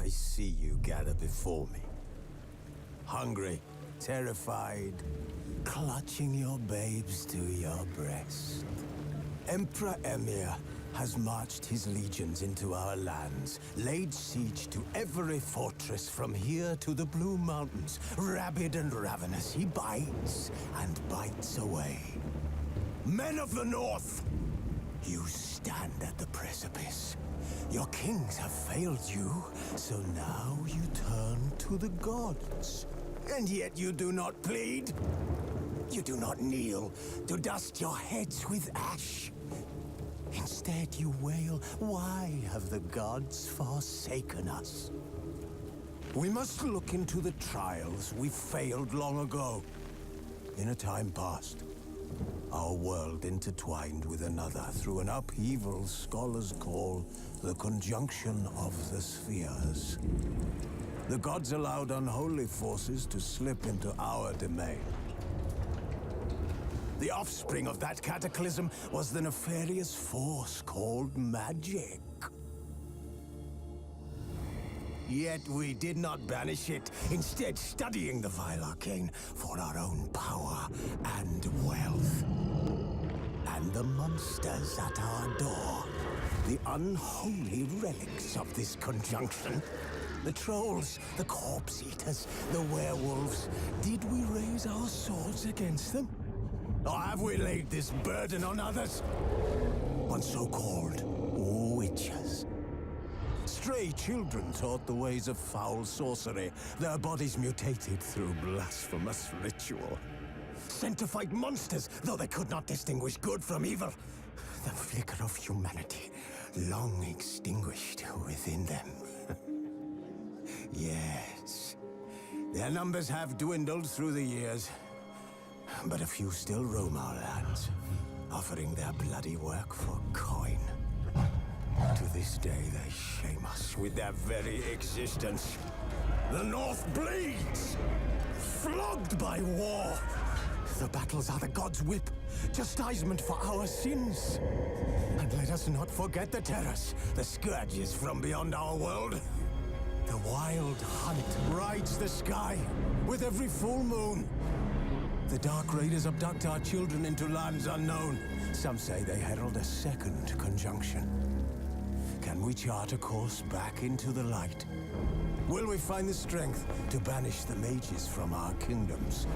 I see you gather before me. Hungry, terrified, clutching your babes to your breast. Emperor Emir has marched his legions into our lands, laid siege to every fortress from here to the Blue Mountains. Rabid and ravenous, he bites and bites away. Men of the North, you stand at the precipice. Your kings have failed you, so now you turn to the gods. And yet you do not plead. You do not kneel to dust your heads with ash. Instead you wail, why have the gods forsaken us? We must look into the trials we failed long ago. In a time past, our world intertwined with another through an upheaval scholars call the conjunction of the spheres. The gods allowed unholy forces to slip into our domain. The offspring of that cataclysm was the nefarious force called magic. Yet we did not banish it, instead studying the vile arcane for our own power and wealth. And the monsters at our door, the unholy relics of this conjunction. The trolls, the corpse-eaters, the werewolves. Did we raise our swords against them? Or have we laid this burden on others? On so-called witches. Stray children taught the ways of foul sorcery, their bodies mutated through blasphemous ritual. Sent to fight monsters, though they could not distinguish good from evil. The flicker of humanity, long extinguished within them. Yes, their numbers have dwindled through the years. But a few still roam our lands, offering their bloody work for coin. To this day, they shame us with their very existence. The North bleeds, flogged by war. The battles are the gods' whip, chastisement for our sins. And let us not forget the terrors, the scourges from beyond our world. The wild hunt rides the sky with every full moon. The Dark Raiders abduct our children into lands unknown. Some say they herald a second conjunction. Can we chart a course back into the light? Will we find the strength to banish the mages from our kingdoms?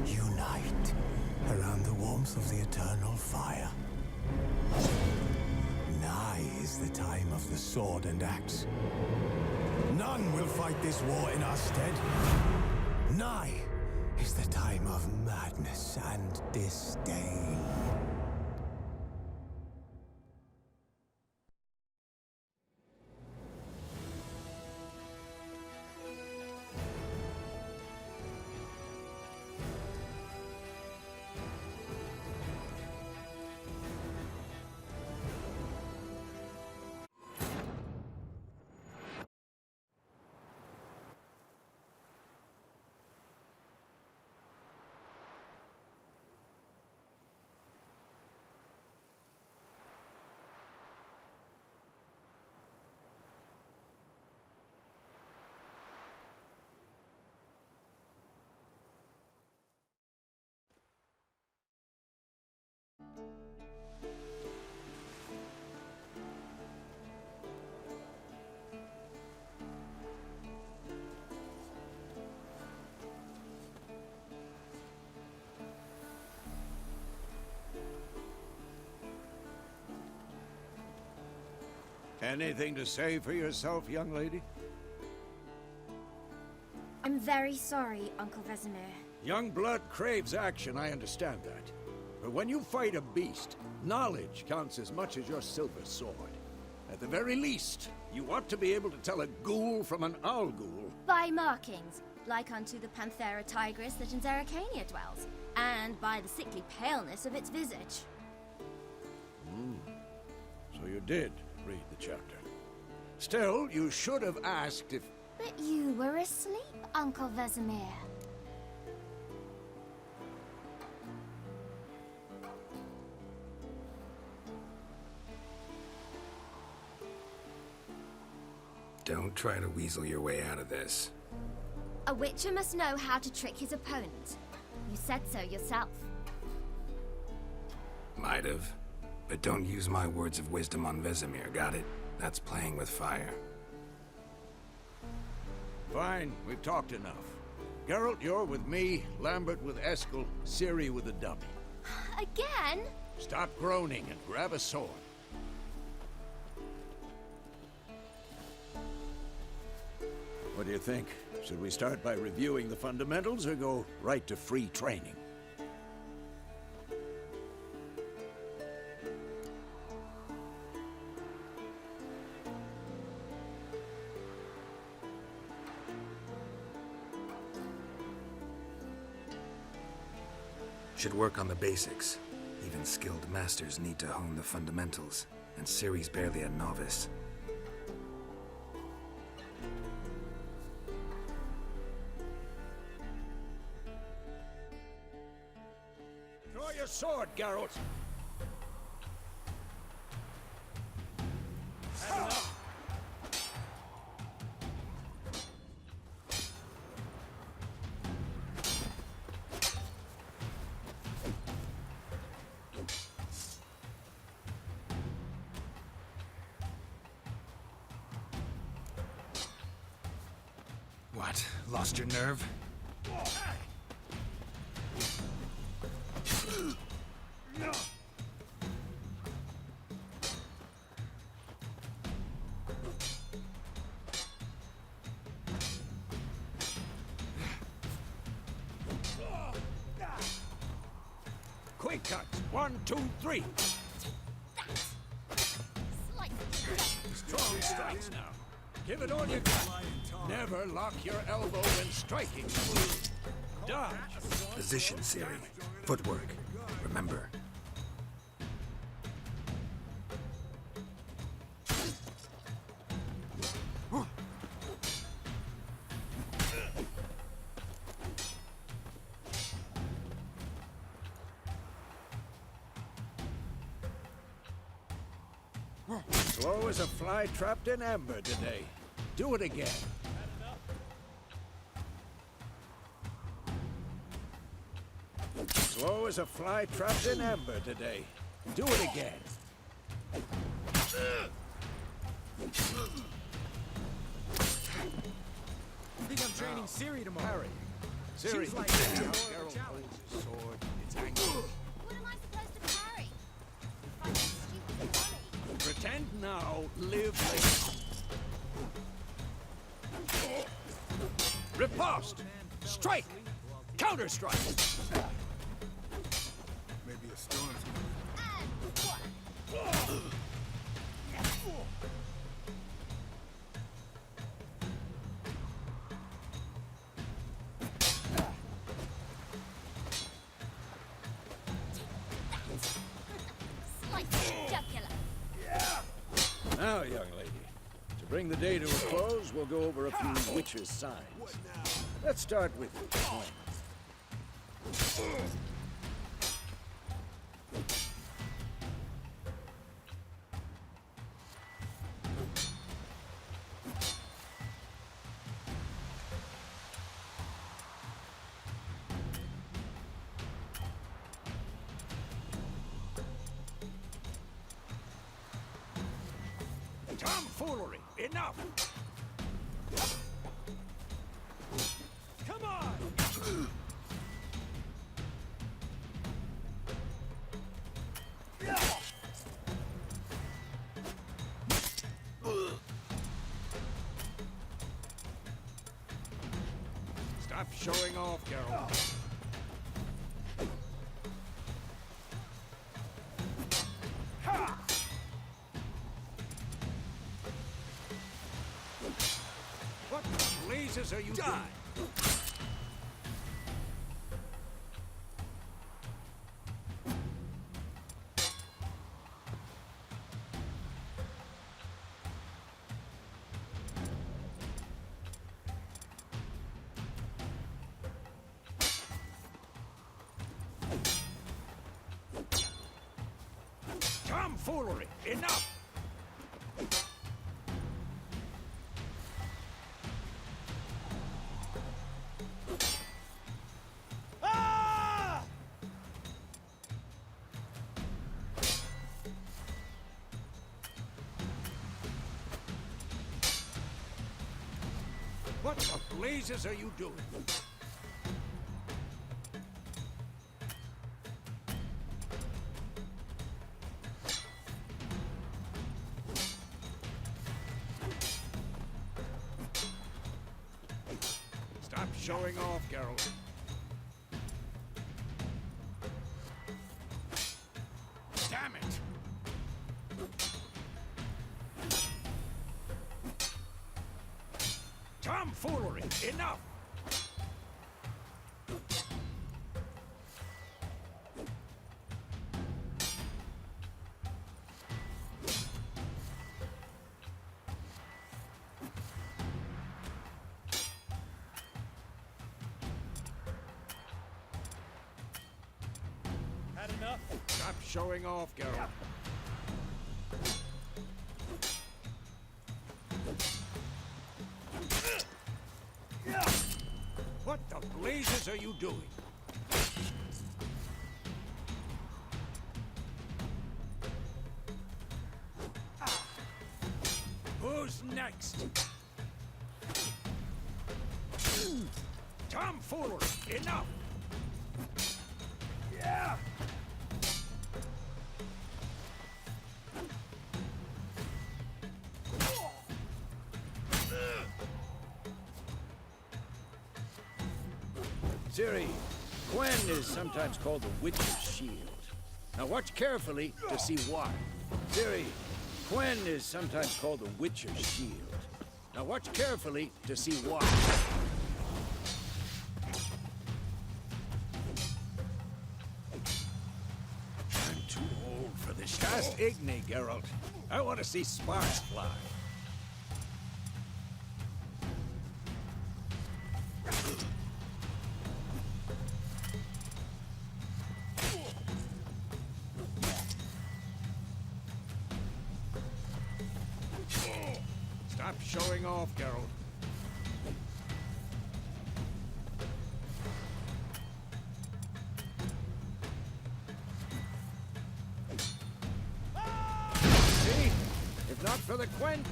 Unite around the warmth of the eternal fire. Nigh is the time of the sword and axe. None will fight this war in our stead. Nigh is the time of madness and disdain. Anything to say for yourself, young lady? I'm very sorry, Uncle Vesemir. Young blood craves action, I understand that. But when you fight a beast, knowledge counts as much as your silver sword. At the very least, you ought to be able to tell a ghoul from an owl ghoul. By markings, like unto the Panthera tigris that in Zeracania dwells, and by the sickly paleness of its visage. So you did read the chapter. Still, you should have asked if... But you were asleep, Uncle Vesemir. Don't try to weasel your way out of this. A witcher must know how to trick his opponent. You said so yourself. Might have. But don't use my words of wisdom on Vesemir, got it? That's playing with fire. Fine, we've talked enough. Geralt, you're with me, Lambert with Eskel, Ciri with the dummy. Again? Stop groaning and grab a sword. What do you think? Should we start by reviewing the fundamentals or go right to free training? Should work on the basics. Even skilled masters need to hone the fundamentals, and Ciri's barely a novice. Draw your sword, Geralt! What? Lost your nerve? Quick cuts! 1, 2, 3! Strong strikes now. Give it all you got. Never lock your elbow when striking. Dodge. Position, Ciri. Footwork. Remember. Slow as a fly trapped in amber today. Do it again. Slow as a fly trapped in amber today. Do it again. I think I'm training Ciri tomorrow. Harry. Ciri. Seems like Geralt holds his sword. It's angry. What am I supposed to carry? If I'm stupid dummy. Pretend now, live later. Riposte! Strike! Counter-strike! Maybe a storm's Now, young lady, to bring the day to a close, we'll go over a few witches' signs. Let's start with twins. Tomfoolery! Enough! Come on! Stop showing off, Geralt. What blazes are you doing? Tomfoolery! Enough! blazes are you doing? Stop showing off, Geralt. Damn it! Tomfoolery! Enough! Had enough? Stop showing off, Geralt. What the blazes are you doing? Who's next? Tomfoolery! Enough! Yeah! Ciri, Gwen is sometimes called the Witch's Shield. Now watch carefully to see why. Ciri, Gwen is sometimes called the Witch's Shield. Now watch carefully to see why. I'm too old for this. Cast Igni, Geralt. I want to see sparks fly. Stop showing off, Geralt. See? If not for the Gwen...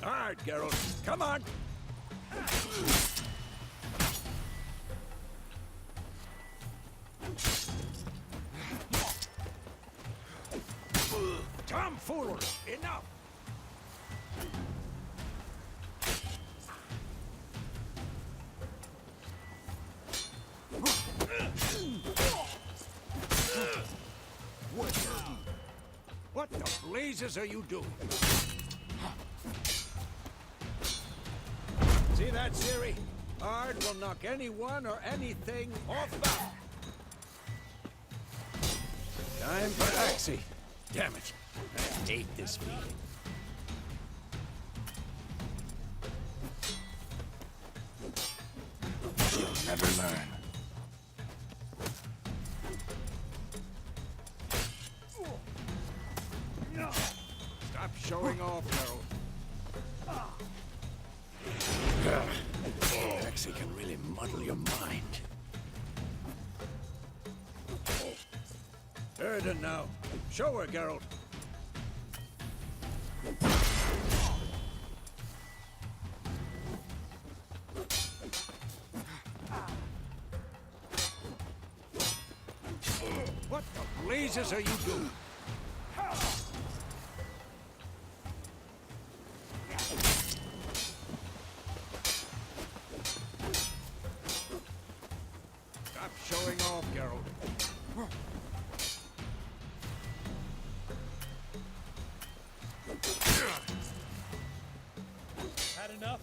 Hard, Geralt. Come on. Tomfoolery! Enough! What the blazes are you doing? See that, Ciri? Hard will knock anyone or anything off balance. Time for Axie. Damn it. I hate this feeling. You'll never learn. Stop showing off, Harold. Axie can really muddle your mind. Erden now. Show her, Geralt. What the blazes are you doing? Stop showing off, Geralt. Had enough?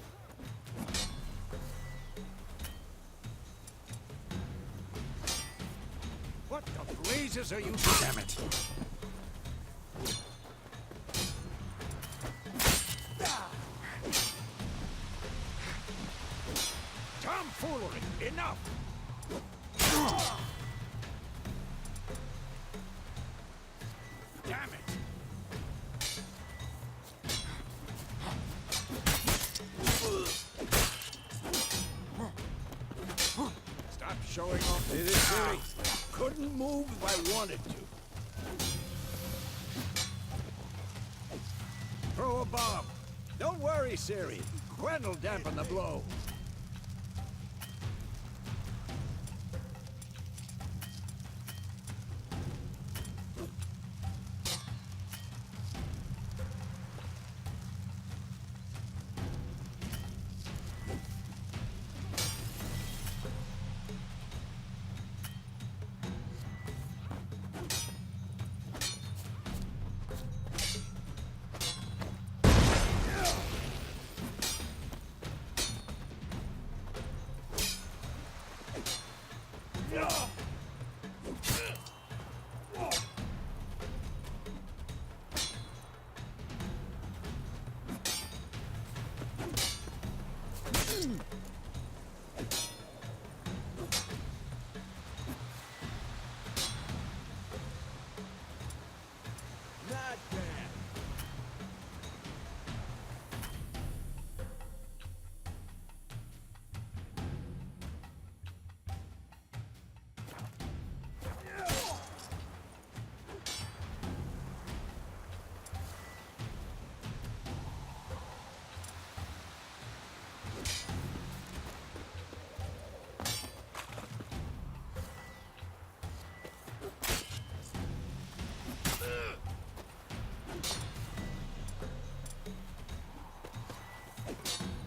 What the blazes are you doing? Damn it. Tomfoolery! Enough! Damn it! Stop showing off. See this, Siri? Couldn't move if I wanted to. Throw a bomb. Don't worry, Siri. Gwen'll dampen the blow.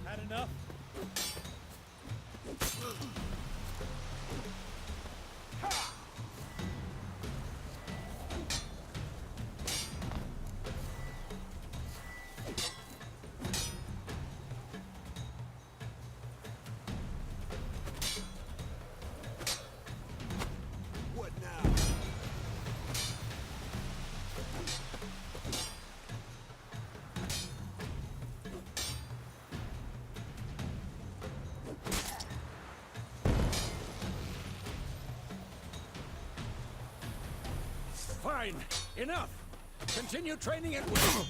Had enough? What now? Fine. Enough. Continue training at will.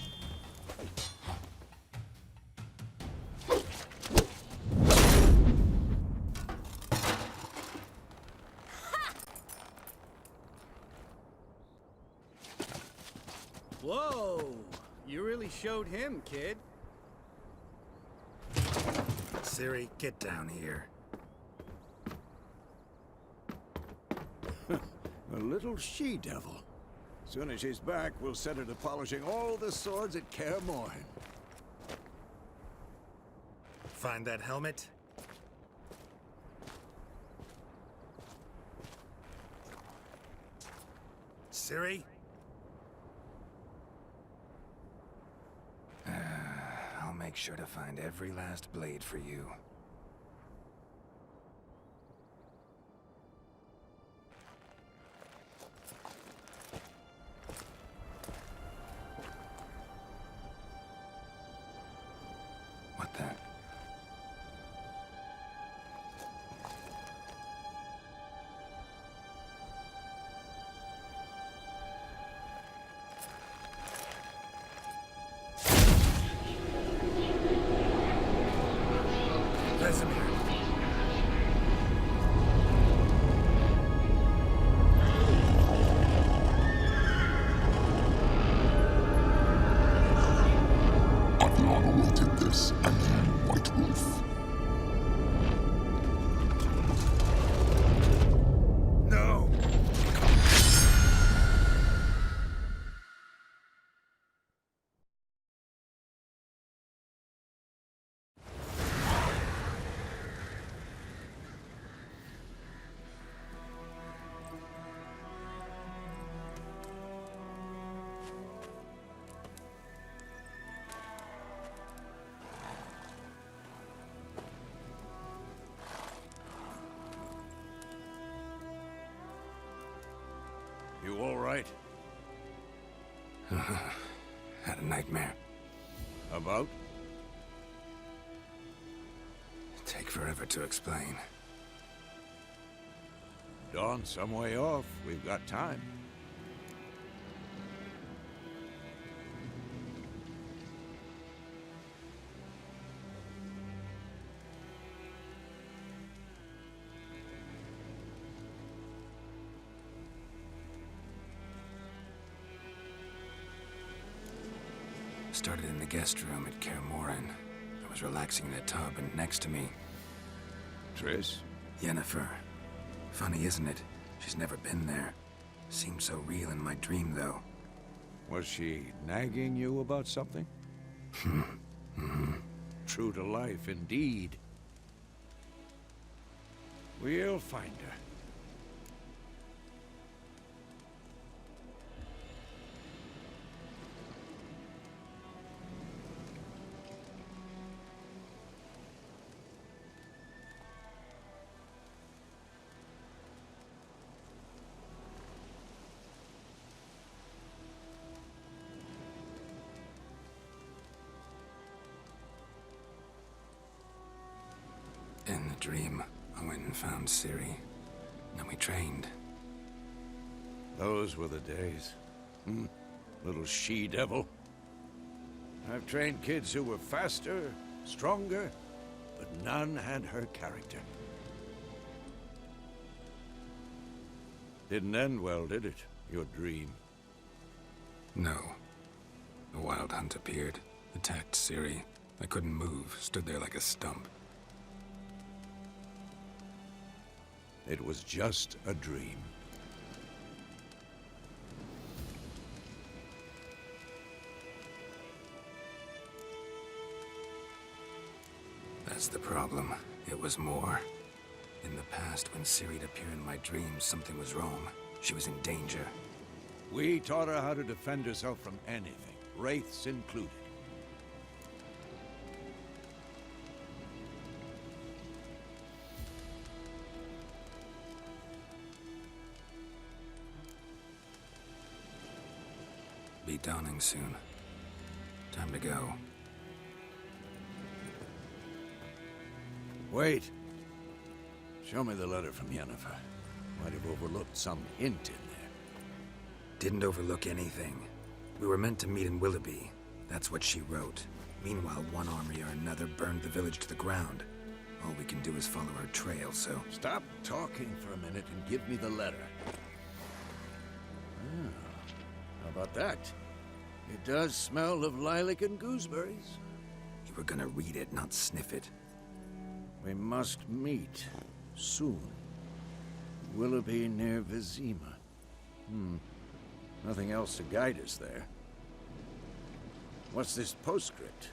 Whoa! You really showed him, kid. Siri, get down here. A little she-devil. Soon as she's back, we'll set her to polishing all the swords at Kaer Morhen. Find that helmet? Siri? I'll make sure to find every last blade for you. What the? Vesemir. Adlan awaited this, and you, White Wolf. No! You all right? Had a nightmare. About? Take forever to explain. Dawn's some way off. We've got time. Started in the guest room at Kaer Morhen. I was relaxing in a tub, and next to me, Triss? Yennefer. Funny, isn't it? She's never been there. Seemed so real in my dream, though. Was she nagging you about something? True to life, indeed. We'll find her. In the dream, I went and found Ciri. Then we trained. Those were the days. Little she-devil. I've trained kids who were faster, stronger, but none had her character. Didn't end well, did it? Your dream? No. The Wild Hunt appeared, attacked Ciri. I couldn't move, stood there like a stump. It was just a dream. That's the problem. It was more. In the past, when Ciri'd appear in my dreams, something was wrong. She was in danger. We taught her how to defend herself from anything, wraiths included. Be dawning soon. Time to go. Wait. Show me the letter from Yennefer. Might have overlooked some hint in there. Didn't overlook anything. We were meant to meet in Willoughby. That's what she wrote. Meanwhile, one army or another burned the village to the ground. All we can do is follow her trail, so... Stop talking for a minute and give me the letter. How about that? It does smell of lilac and gooseberries. You were gonna read it, not sniff it. We must meet soon. Willoughby near Vizima. Nothing else to guide us there. What's this postscript?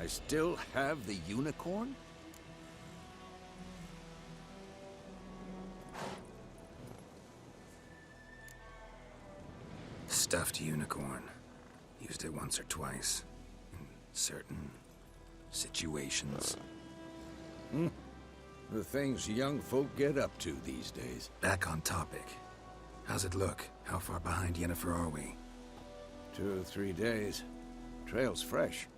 I still have the unicorn? Stuffed unicorn. Used it once or twice. In certain situations. The things young folk get up to these days. Back on topic. How's it look? How far behind Yennefer are we? 2 or 3 days. Trail's fresh.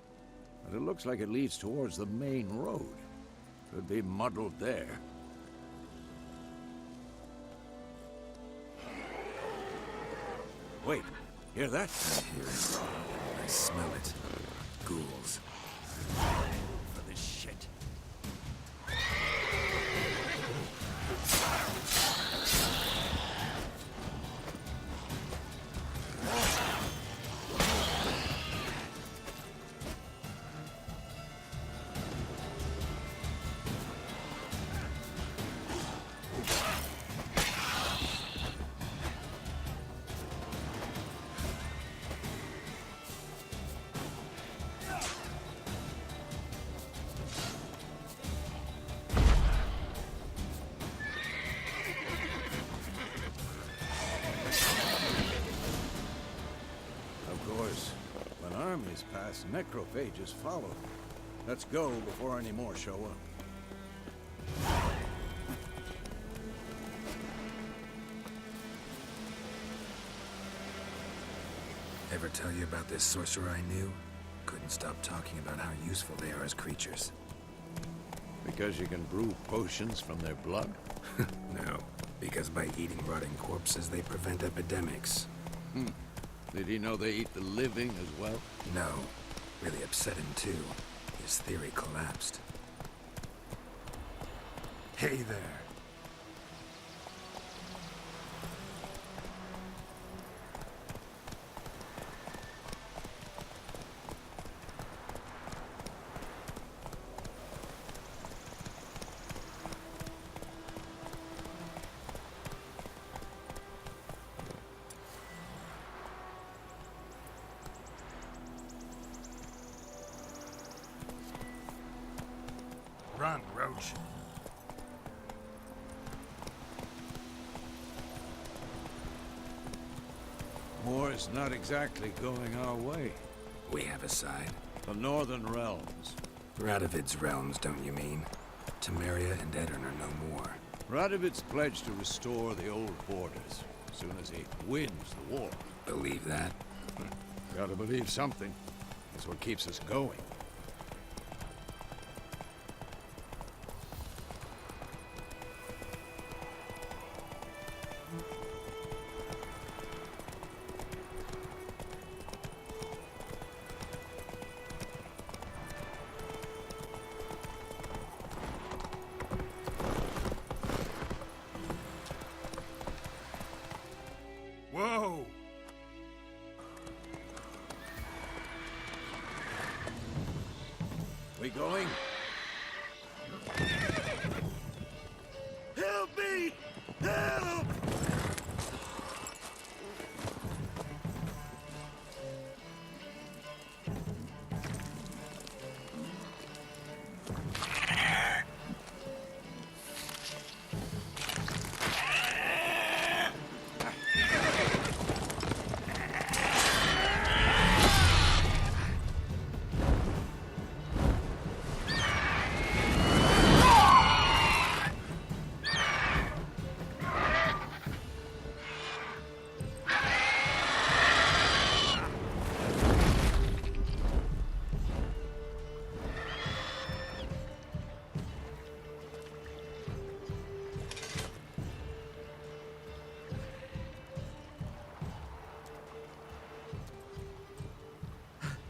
But it looks like it leads towards the main road. Could be muddled there. Wait, hear that? I hear it. I smell it. Ghouls. For this shit. Armies pass, necrophages follow. Let's go before any more show up. Ever tell you about this sorcerer I knew? Couldn't stop talking about how useful they are as creatures. Because you can brew potions from their blood? No, because by eating rotting corpses, they prevent epidemics. Did he know they eat the living as well? No. Really upset him, too. His theory collapsed. Hey there. village. War's not exactly going our way. We have a side. The Northern Realms. Radovid's realms, don't you mean? Temeria and Edirn are no more. Radovid's pledged to restore the old borders as soon as he wins the war. Believe that? Gotta believe something. That's what keeps us going. Whoa! We going? Help me! Help!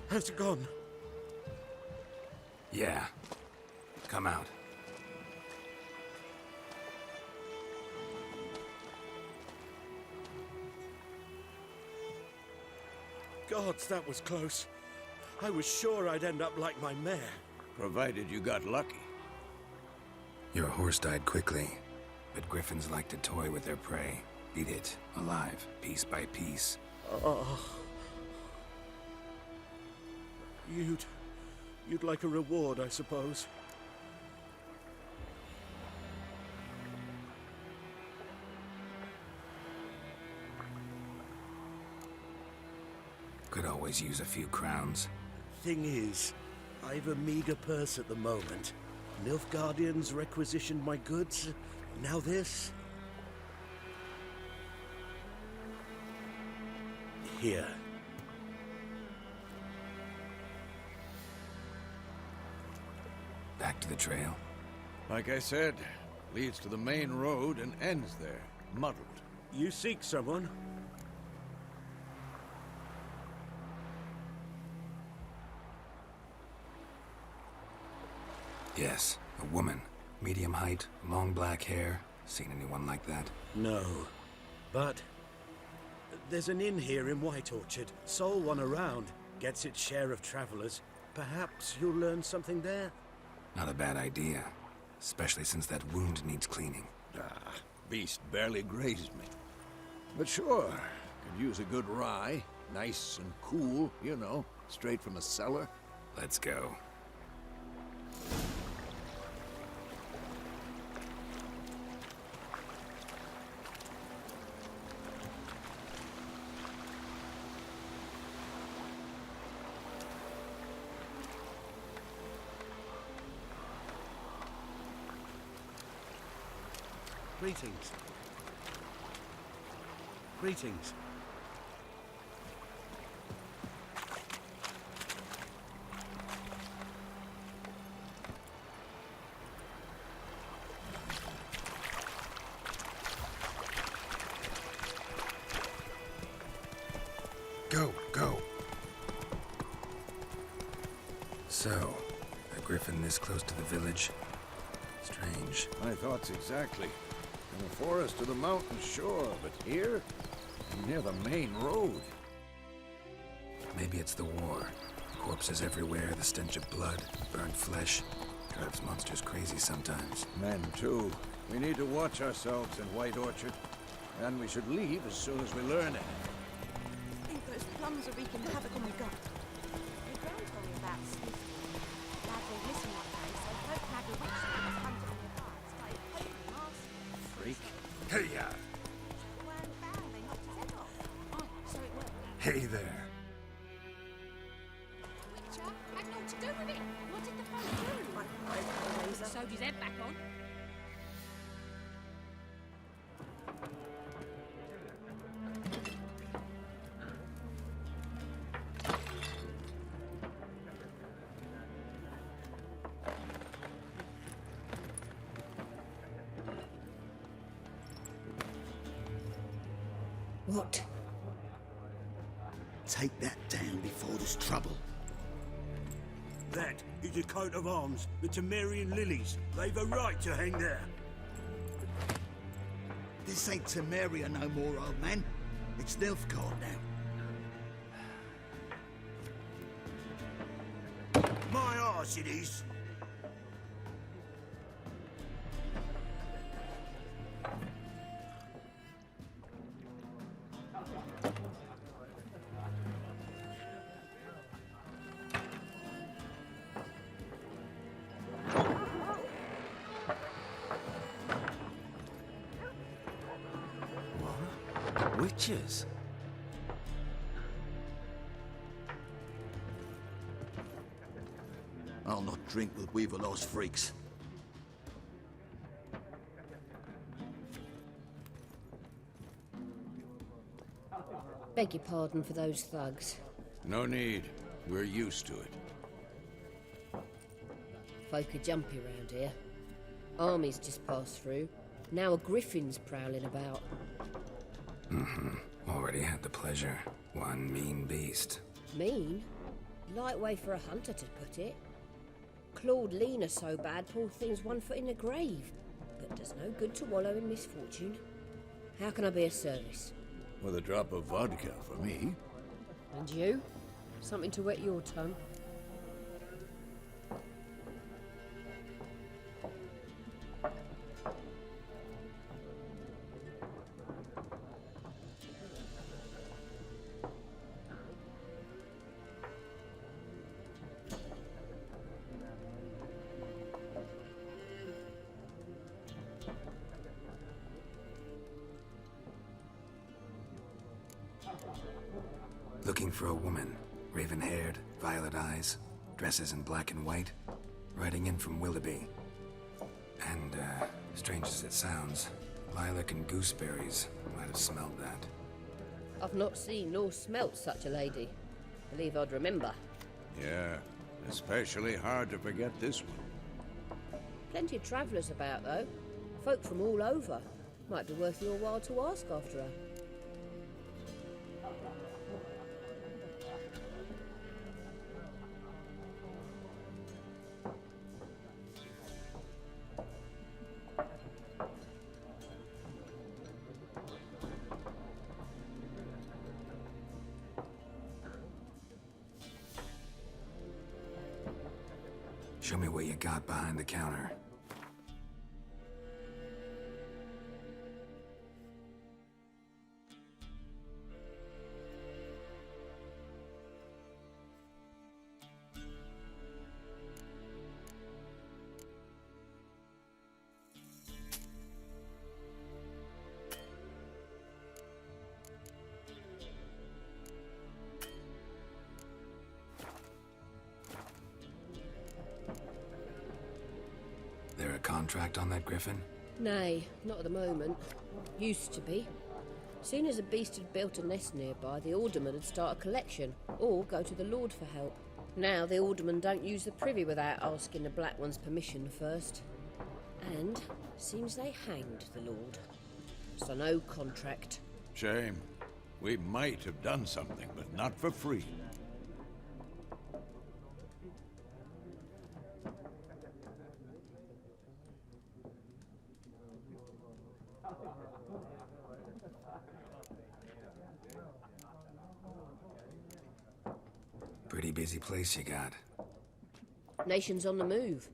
Has it gone? Yeah. Come out. Gods, that was close. I was sure I'd end up like my mare. Provided you got lucky. Your horse died quickly, but griffins like to toy with their prey. Eat it, alive, piece by piece. Oh. You'd like a reward, I suppose. Could always use a few crowns. Thing is, I've a meager purse at the moment. Nilfgaardians requisitioned my goods. Now this. Here. Back to the trail. Like I said, leads to the main road and ends there, muddled. You seek someone? Yes, a woman. Medium height, long black hair. Seen anyone like that? No. But there's an inn here in White Orchard. Sole one around. Gets its share of travelers. Perhaps you'll learn something there? Not a bad idea. Especially since that wound needs cleaning. Ah, beast barely grazed me. But sure, could use a good rye. Nice and cool, you know, straight from a cellar. Let's go. Greetings. Greetings. Go. So, a griffin this close to the village? Strange. My thoughts exactly. From the forest to the mountain shore, but here, near the main road. Maybe it's the war. Corpses everywhere, the stench of blood, burned flesh. Drives monsters crazy sometimes. Men, too. We need to watch ourselves in White Orchard. And we should leave as soon as we learn it. I think those plums are wreaking havoc on my gut. Your grand told me about Sneaky. Lad went missing one day, so folk had a witch that was hunted freak. Hey, Oh, so it worked. hey there. Witcher had naught to do with it. What did the folk do? I razor. Sewed his head back on. What? Take that down before there's trouble. That is a coat of arms, the Temerian lilies. They've a right to hang there. This ain't Temeria no more, old man. It's Nilfgaard now. My arse it is. Witches? I'll not drink with Weaverlaw's freaks. Beg your pardon for those thugs. No need. We're used to it. Folk are jumpy round here. Armies just passed through. Now a griffin's prowling about. Already had the pleasure. One mean beast. Mean? Light way for a hunter to put it. Clawed Lena so bad, poor thing's 1 foot in the grave. But does no good to wallow in misfortune. How can I be of service? With a drop of vodka for me. And you? Something to wet your tongue? Looking for a woman. Raven-haired, violet eyes, dresses in black and white. Riding in from Willoughby. And, strange as it sounds, lilac and gooseberries. Might have smelled that. I've not seen nor smelt such a lady. Believe I'd remember. Yeah, especially hard to forget this one. Plenty of travellers about, though. Folk from all over. Might be worth your while to ask after her. Show me what you got behind the counter. There a contract on that griffin? Nay, not at the moment. Used to be. Soon as a beast had built a nest nearby, the alderman would start a collection, or go to the Lord for help. Now the alderman don't use the privy without asking the Black One's permission first. And seems they hanged the Lord. So no contract. Shame. We might have done something, but not for free. Pretty busy place you got. Nations on the move.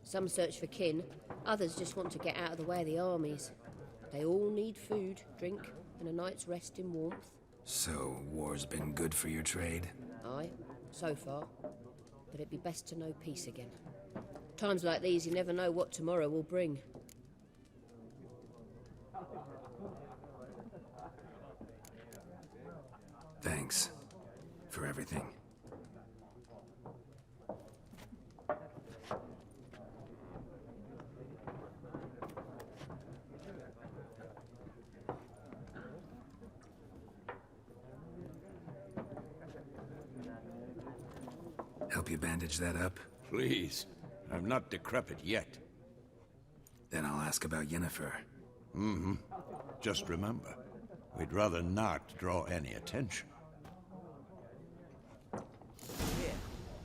Some search for kin, others just want to get out of the way of the armies. They all need food, drink, and a night's rest in warmth. So, war's been good for your trade? Aye, so far. But it'd be best to know peace again. Times like these, you never know what tomorrow will bring. Thanks. For everything. Help you bandage that up? Please. I'm not decrepit yet. Then I'll ask about Yennefer. Mm-hmm. Just remember, we'd rather not draw any attention. Here,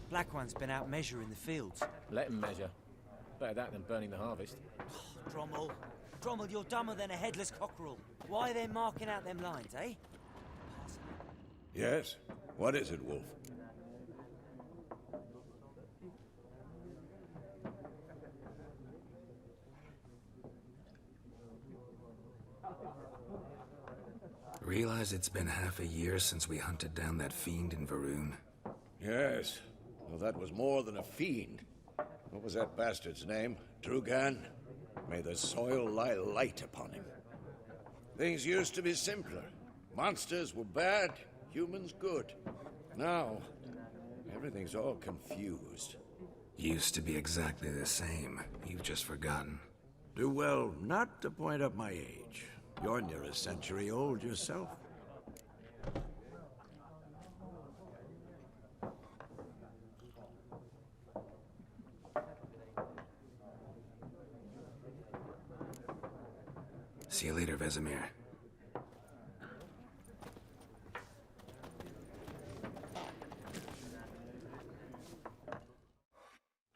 Black One's been out measuring the fields. Let him measure. Better that than burning the harvest. Drommel. Drommel, you're dumber than a headless cockerel. Why are they marking out them lines, eh? Yes? What is it, Wolf? Realize it's been half a year since we hunted down that fiend in Varun. Yes. Well, that was more than a fiend. What was that bastard's name? Drugan? May the soil lie light upon him. Things used to be simpler. Monsters were bad, humans good. Now, everything's all confused. Used to be exactly the same. You've just forgotten. Do well not to point up my age. You're near a century old yourself. See you later, Vesemir.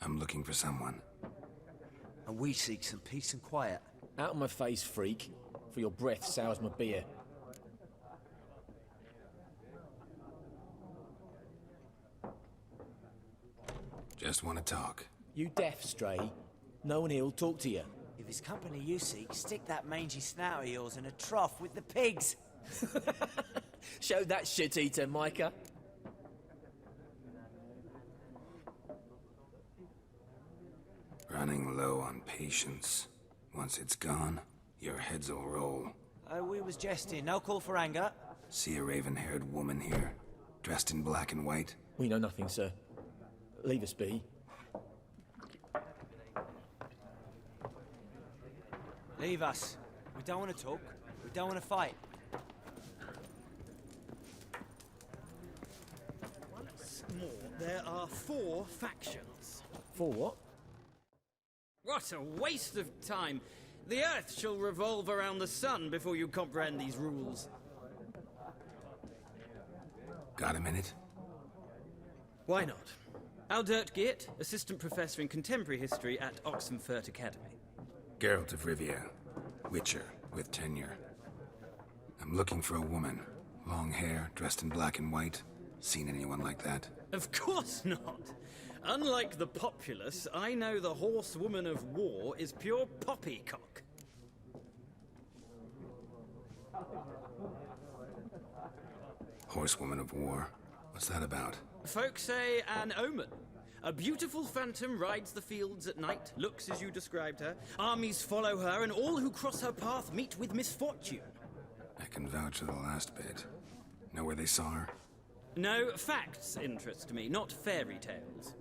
I'm looking for someone. And we seek some peace and quiet. Out of my face, freak. For your breath sours my beer. Just want to talk. You deaf, Stray? No one here will talk to you. If it's company you seek, stick that mangy snout of yours in a trough with the pigs. Show that shit-eater, Micah. Running low on patience. Once it's gone, your heads will roll. We was jesting. No call for anger. See a raven-haired woman here, dressed in black and white? We know nothing, sir. Leave us be. Leave us. We don't want to talk. We don't want to fight. Once more, there are 4 factions. 4 what? What a waste of time! The Earth shall revolve around the sun before you comprehend these rules. Got a minute? Why not? Aldert Geert, Assistant Professor in Contemporary History at Oxenfurt Academy. Geralt of Rivia, Witcher with tenure. I'm looking for a woman. Long hair, dressed in black and white. Seen anyone like that? Of course not! Unlike the populace, I know the horsewoman of war is pure poppycock. Horsewoman of war? What's that about? Folk say an omen. A beautiful phantom rides the fields at night, looks as you described her. Armies follow her, and all who cross her path meet with misfortune. I can vouch for the last bit. Know where they saw her? No, facts interest me, not fairy tales.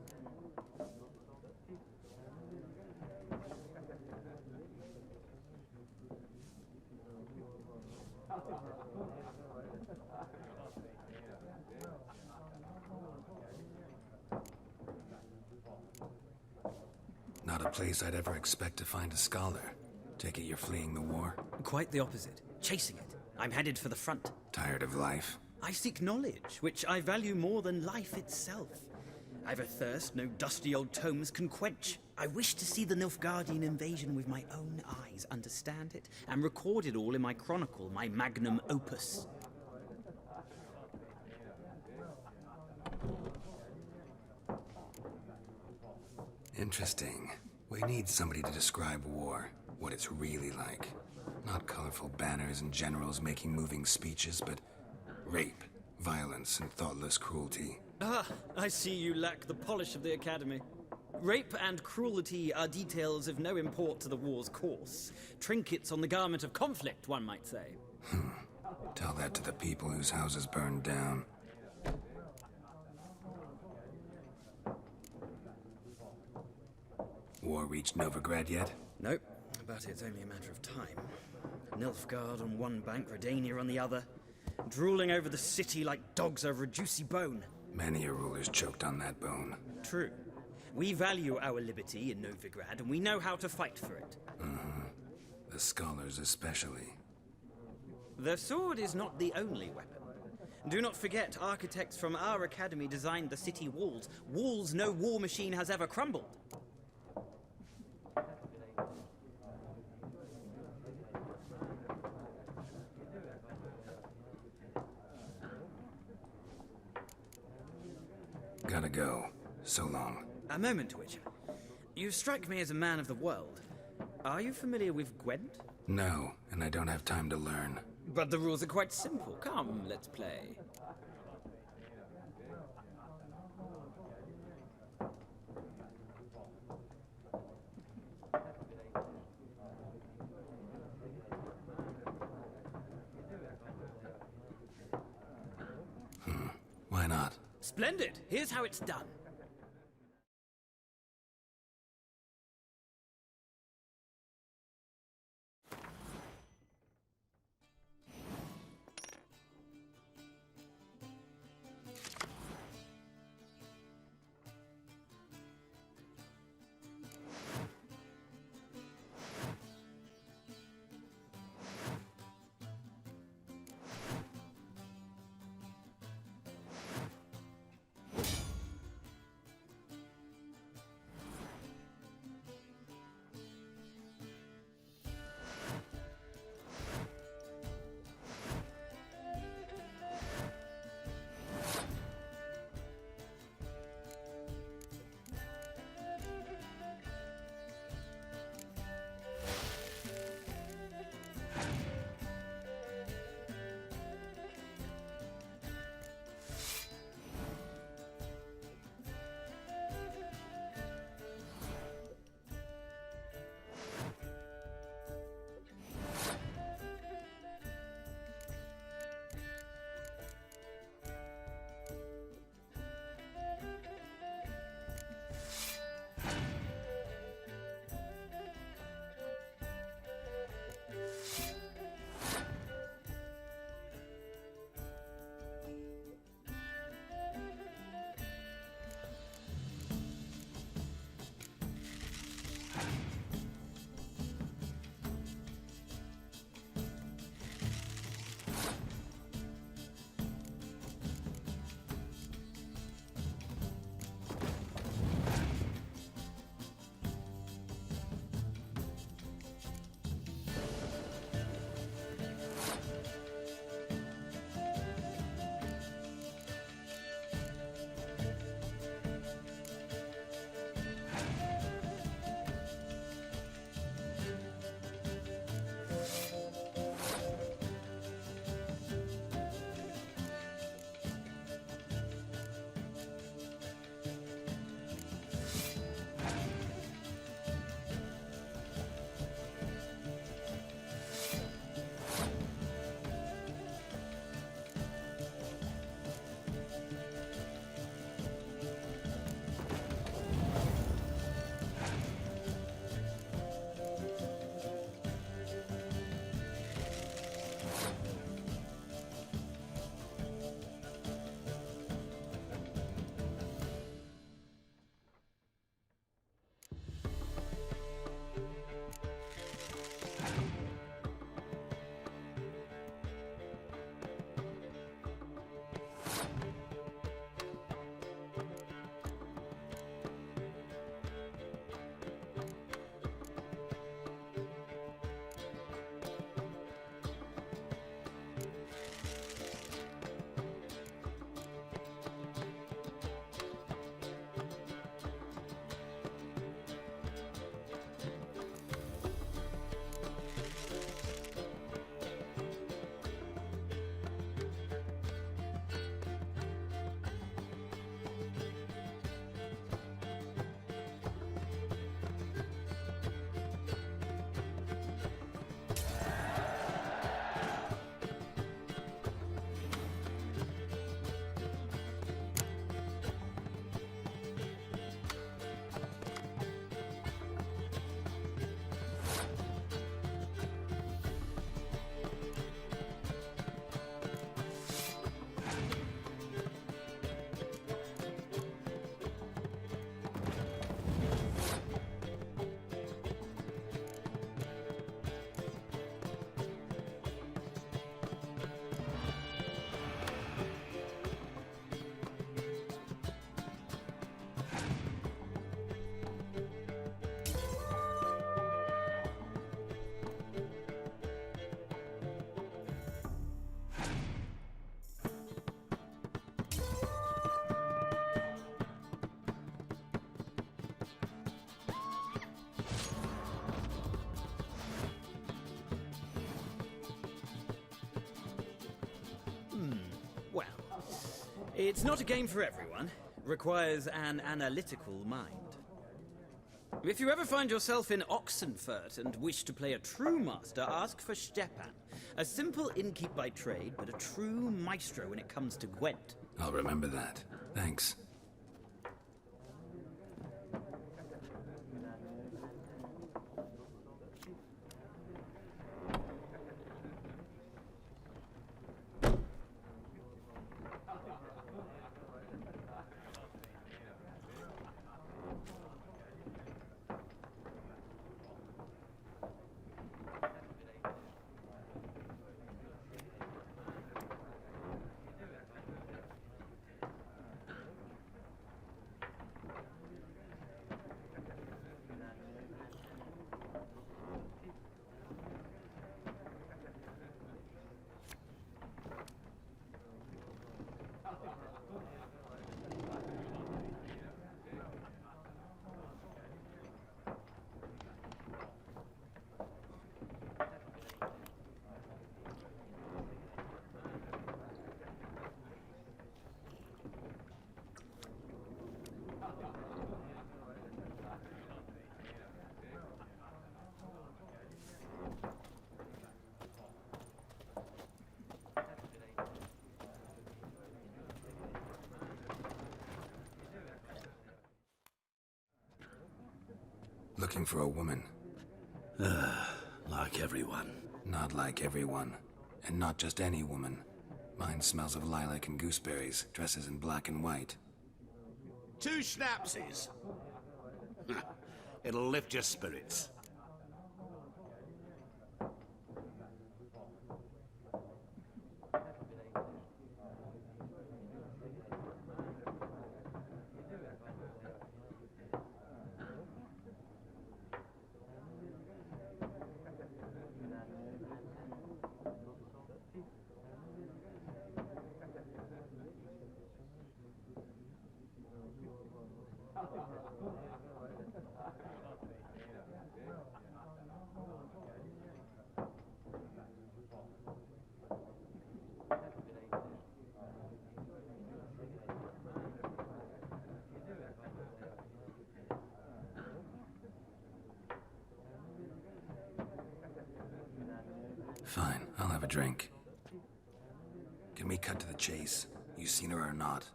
Not a place I'd ever expect to find a scholar. Take it you're fleeing the war? Quite the opposite. Chasing it. I'm headed for the front. Tired of life? I seek knowledge, which I value more than life itself. I've a thirst no dusty old tomes can quench. I wish to see the Nilfgaardian invasion with my own eyes, understand it, and record it all in my chronicle, my magnum opus. Interesting. We need somebody to describe war, what it's really like. Not colorful banners and generals making moving speeches, but rape, violence, and thoughtless cruelty. Ah, I see you lack the polish of the Academy. Rape and cruelty are details of no import to the war's course. Trinkets on the garment of conflict, one might say. Tell that to the people whose houses burned down. War reached Novigrad yet? Nope, but it's only a matter of time. Nilfgaard on one bank, Redania on the other, drooling over the city like dogs over a juicy bone. Many a ruler's choked on that bone. True. We value our liberty in Novigrad, and we know how to fight for it. The scholars especially. The sword is not the only weapon. Do not forget, architects from our academy designed the city walls. Walls no war machine has ever crumbled. Gotta go. So long. A moment, Witcher. You strike me as a man of the world. Are you familiar with Gwent? No, and I don't have time to learn. But the rules are quite simple. Come, let's play. Why not? Splendid! Here's how it's done. It's not a game for everyone. Requires an analytical mind. If you ever find yourself in Oxenfurt and wish to play a true master, ask for Stepan. A simple innkeep by trade, but a true maestro when it comes to Gwent. I'll remember that. Thanks. Looking for a woman. Like everyone. Not like everyone. And not just any woman. Mine smells of lilac and gooseberries, dresses in black and white. 2 schnapsies. It'll lift your spirits. Fine, I'll have a drink. Can we cut to the chase? You seen her or not?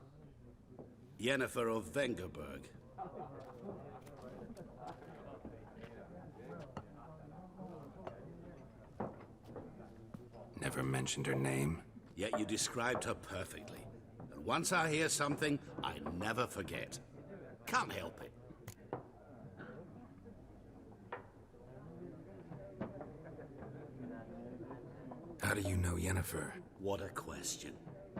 Yennefer of Vengerberg. Never mentioned her name? Yet you described her perfectly. And once I hear something, I never forget. Can't help it. How do you know Yennefer? What a question.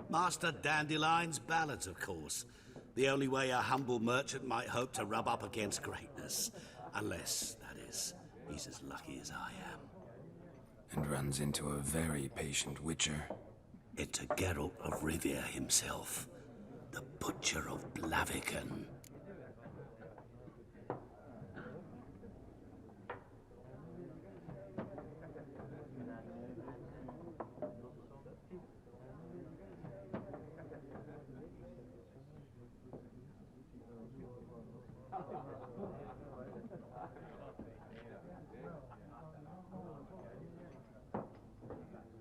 Master Dandelion's ballads, of course. The only way a humble merchant might hope to rub up against greatness. Unless, that is, he's as lucky as I am. And runs into a very patient witcher. Into Geralt of Rivia himself. The Butcher of Blaviken.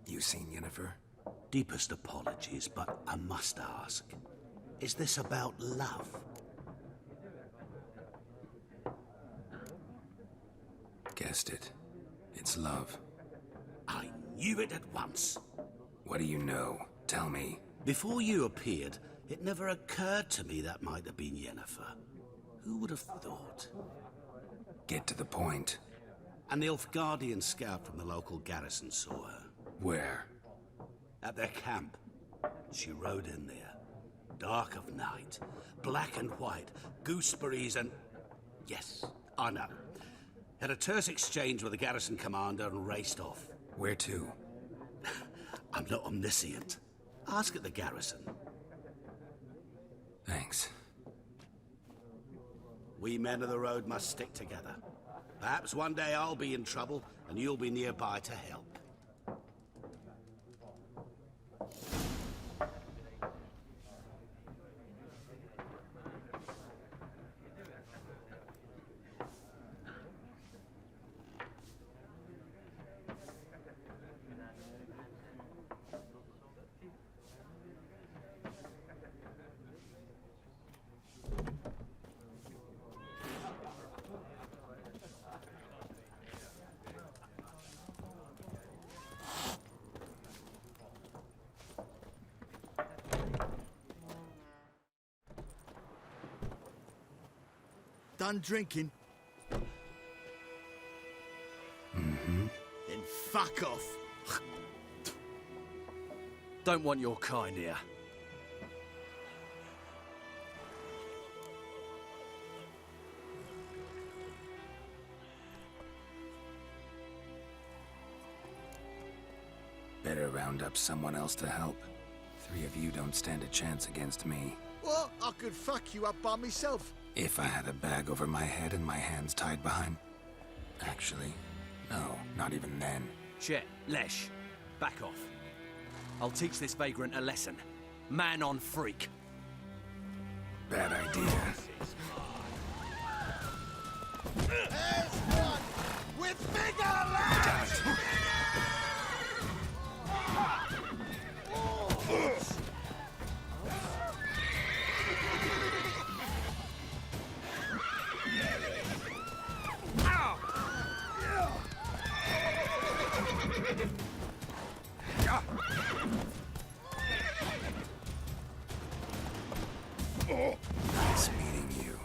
You seen Yennefer? Deepest apologies, but I must ask. Is this about love? Guessed it. It's love. I knew it at once. What do you know? Tell me. Before you appeared, it never occurred to me that might have been Yennefer. Who would have thought? Get to the point. A Nilfgaardian scout from the local garrison saw her. Where? At their camp. She rode in there. Dark of night. Black and white. Gooseberries and... Yes, I know. Had a terse exchange with the garrison commander and raced off. Where to? I'm not omniscient. Ask at the garrison. Thanks. We men of the road must stick together. Perhaps one day I'll be in trouble and you'll be nearby to help. Done drinking? Mm-hmm. Then fuck off. Don't want your kind here. Better round up someone else to help. 3 of you don't stand a chance against me. What? I could fuck you up by myself. If I had a bag over my head and my hands tied behind... Actually, no, not even then. Chet, Lesh, back off. I'll teach this vagrant a lesson. Man on freak. Bad idea. There's one with bigger legs! Nice meeting you.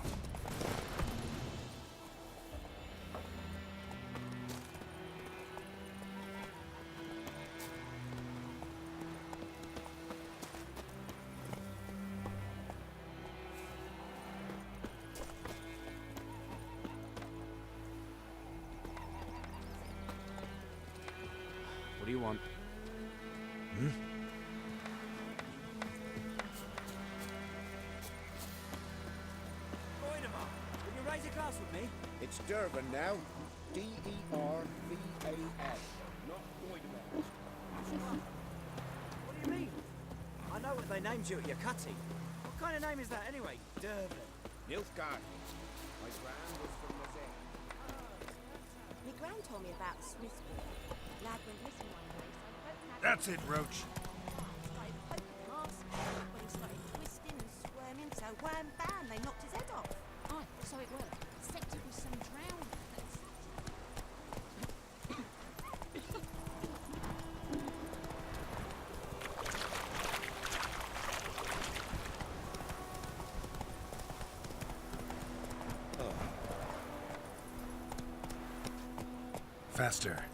What do you want? It's Durban now. D-E-R-V-A-N. Not Goiderman. What do you mean? I know what they named you at your cutting. What kind of name is that anyway? Durban. Nilfgaard. My gran was from Mazet. My gran told me about Smithsburg. Lad went missing one day, so I hope That's it, Roach. started poking mask when he started twisting and squirming, so wham bam, they knocked his head off. Oh, so it worked. Except it was some drowning. Faster.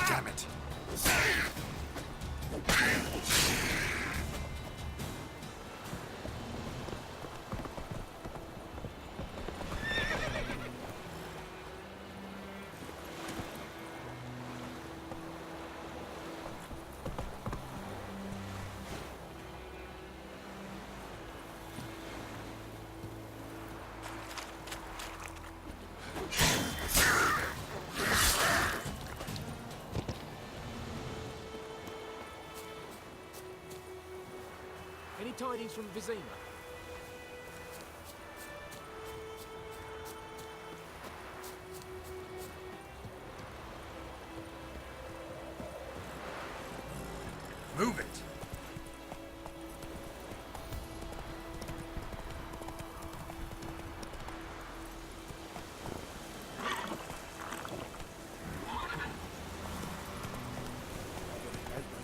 Damn it. Any tidings from Vizima? Move it.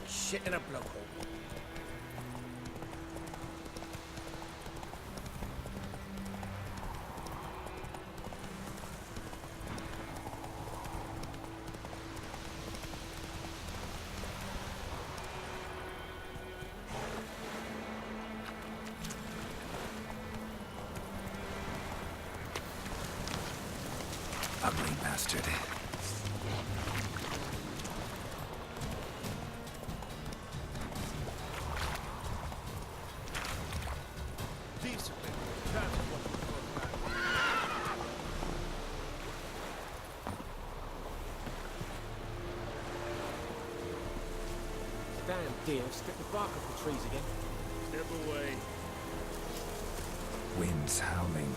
Shit in a blowhole. Ugly bastard. Discipline. That's what we're talking about. deer strip the bark off the trees again. Step away. Wind's howling.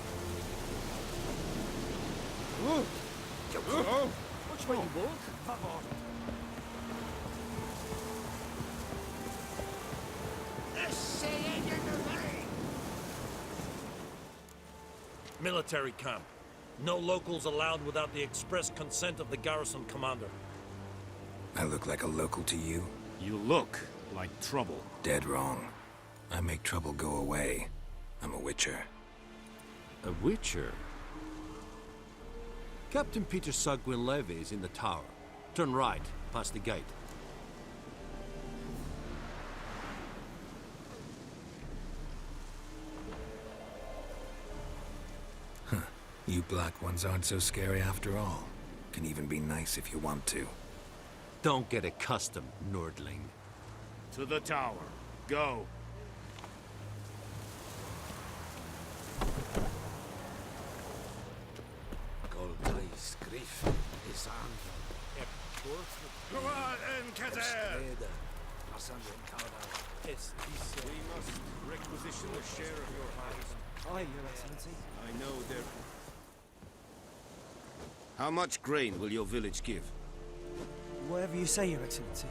Which way you walk? Come on. Military camp. No locals allowed without the express consent of the garrison commander. I look like a local to you? You look like trouble. Dead wrong. I make trouble go away. I'm a witcher. A witcher? Captain Peter Sagwin Levy is in the tower. Turn right, past the gate. You black ones aren't so scary after all. Can even be nice if you want to. Don't get accustomed, Nordling. To the tower. Go. Go on, Encader! We must requisition a share of your harvest. Aye, Your Excellency. I know there... How much grain will your village give? Whatever you say, Your Excellency.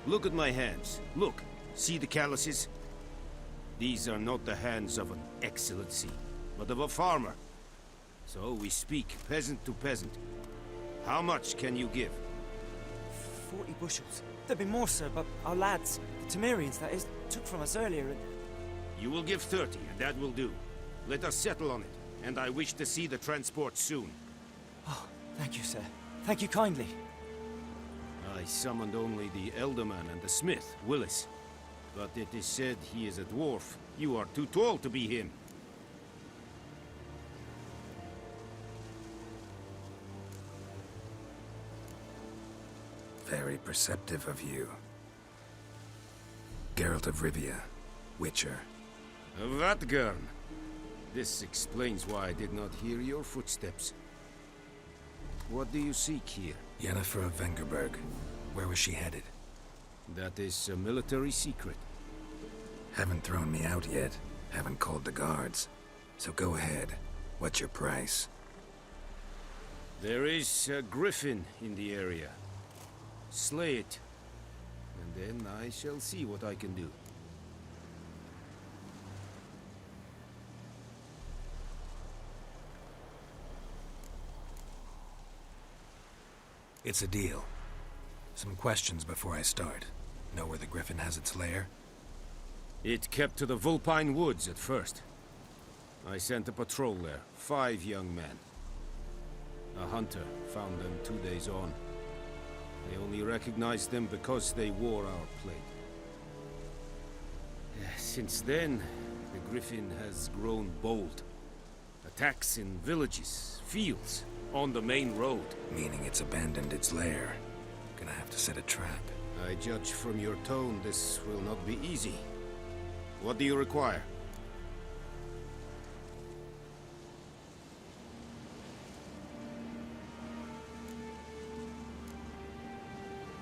Look at my hands. Look. See the calluses? These are not the hands of an excellency, but of a farmer. So we speak peasant to peasant. How much can you give? 40 bushels. There'd be more, sir, but our lads, the Temerians, that is, took from us earlier and... You will give 30, and that will do. Let us settle on it, and I wish to see the transport soon. Oh, thank you, sir. Thank you kindly. I summoned only the Elderman and the smith, Willis. But it is said he is a dwarf. You are too tall to be him. Very perceptive of you. Geralt of Rivia, Witcher. Vatgern. This explains why I did not hear your footsteps. What do you seek here? Yennefer of Vengerberg. Where was she headed? That is a military secret. Haven't thrown me out yet. Haven't called the guards. So go ahead. What's your price? There is a griffin in the area. Slay it. And then I shall see what I can do. It's a deal. Some questions before I start. Know where the griffin has its lair? It kept to the Vulpine Woods at first. I sent a patrol there, 5 young men. A hunter found them 2 days on. They only recognized them because they wore our plate. Since then, the griffin has grown bold. Attacks in villages, fields, on the main road. Meaning it's abandoned its lair. Gonna have to set a trap. I judge from your tone this will not be easy. What do you require?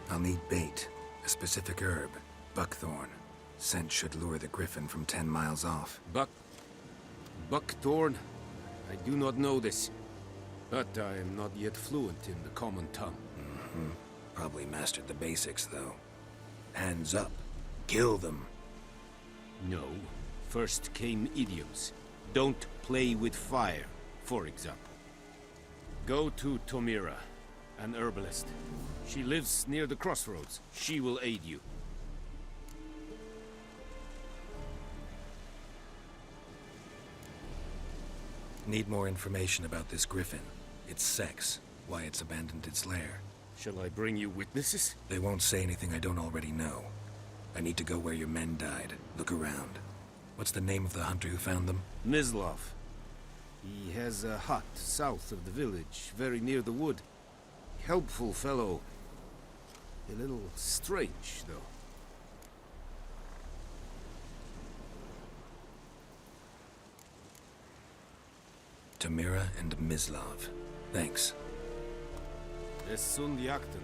I'll need bait, a specific herb, buckthorn. Scent should lure the griffin from 10 miles off. Buckthorn? I do not know this. But I am not yet fluent in the common tongue. Probably mastered the basics, though. Hands up. Kill them. No. First came idioms. Don't play with fire, for example. Go to Tomira, an herbalist. She lives near the crossroads. She will aid you. Need more information about this griffin. Its sex, why it's abandoned its lair. Shall I bring you witnesses? They won't say anything I don't already know. I need to go where your men died. Look around. What's the name of the hunter who found them? Mislav. He has a hut south of the village, very near the wood. Helpful fellow. A little strange, though. Tomira and Mislav. Thanks. Es sunt jakten.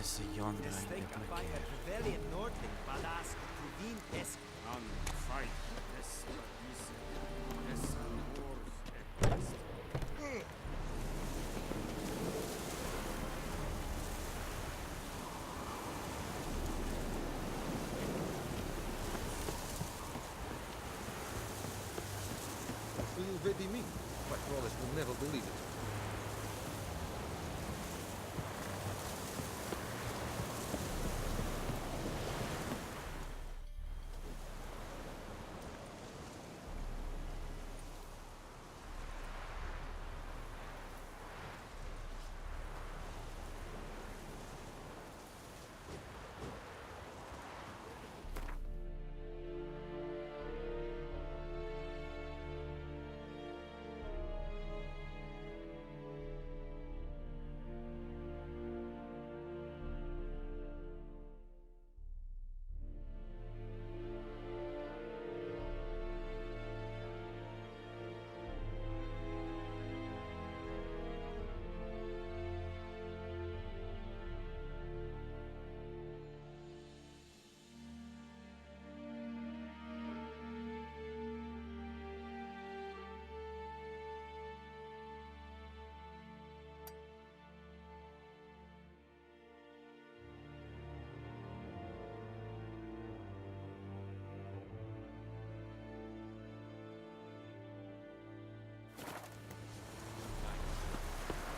Yes, yonder I Think by a Trevelyan Nordling, Balas, Provin Esk. Fight. Will vedi me? Patrollers will never believe it.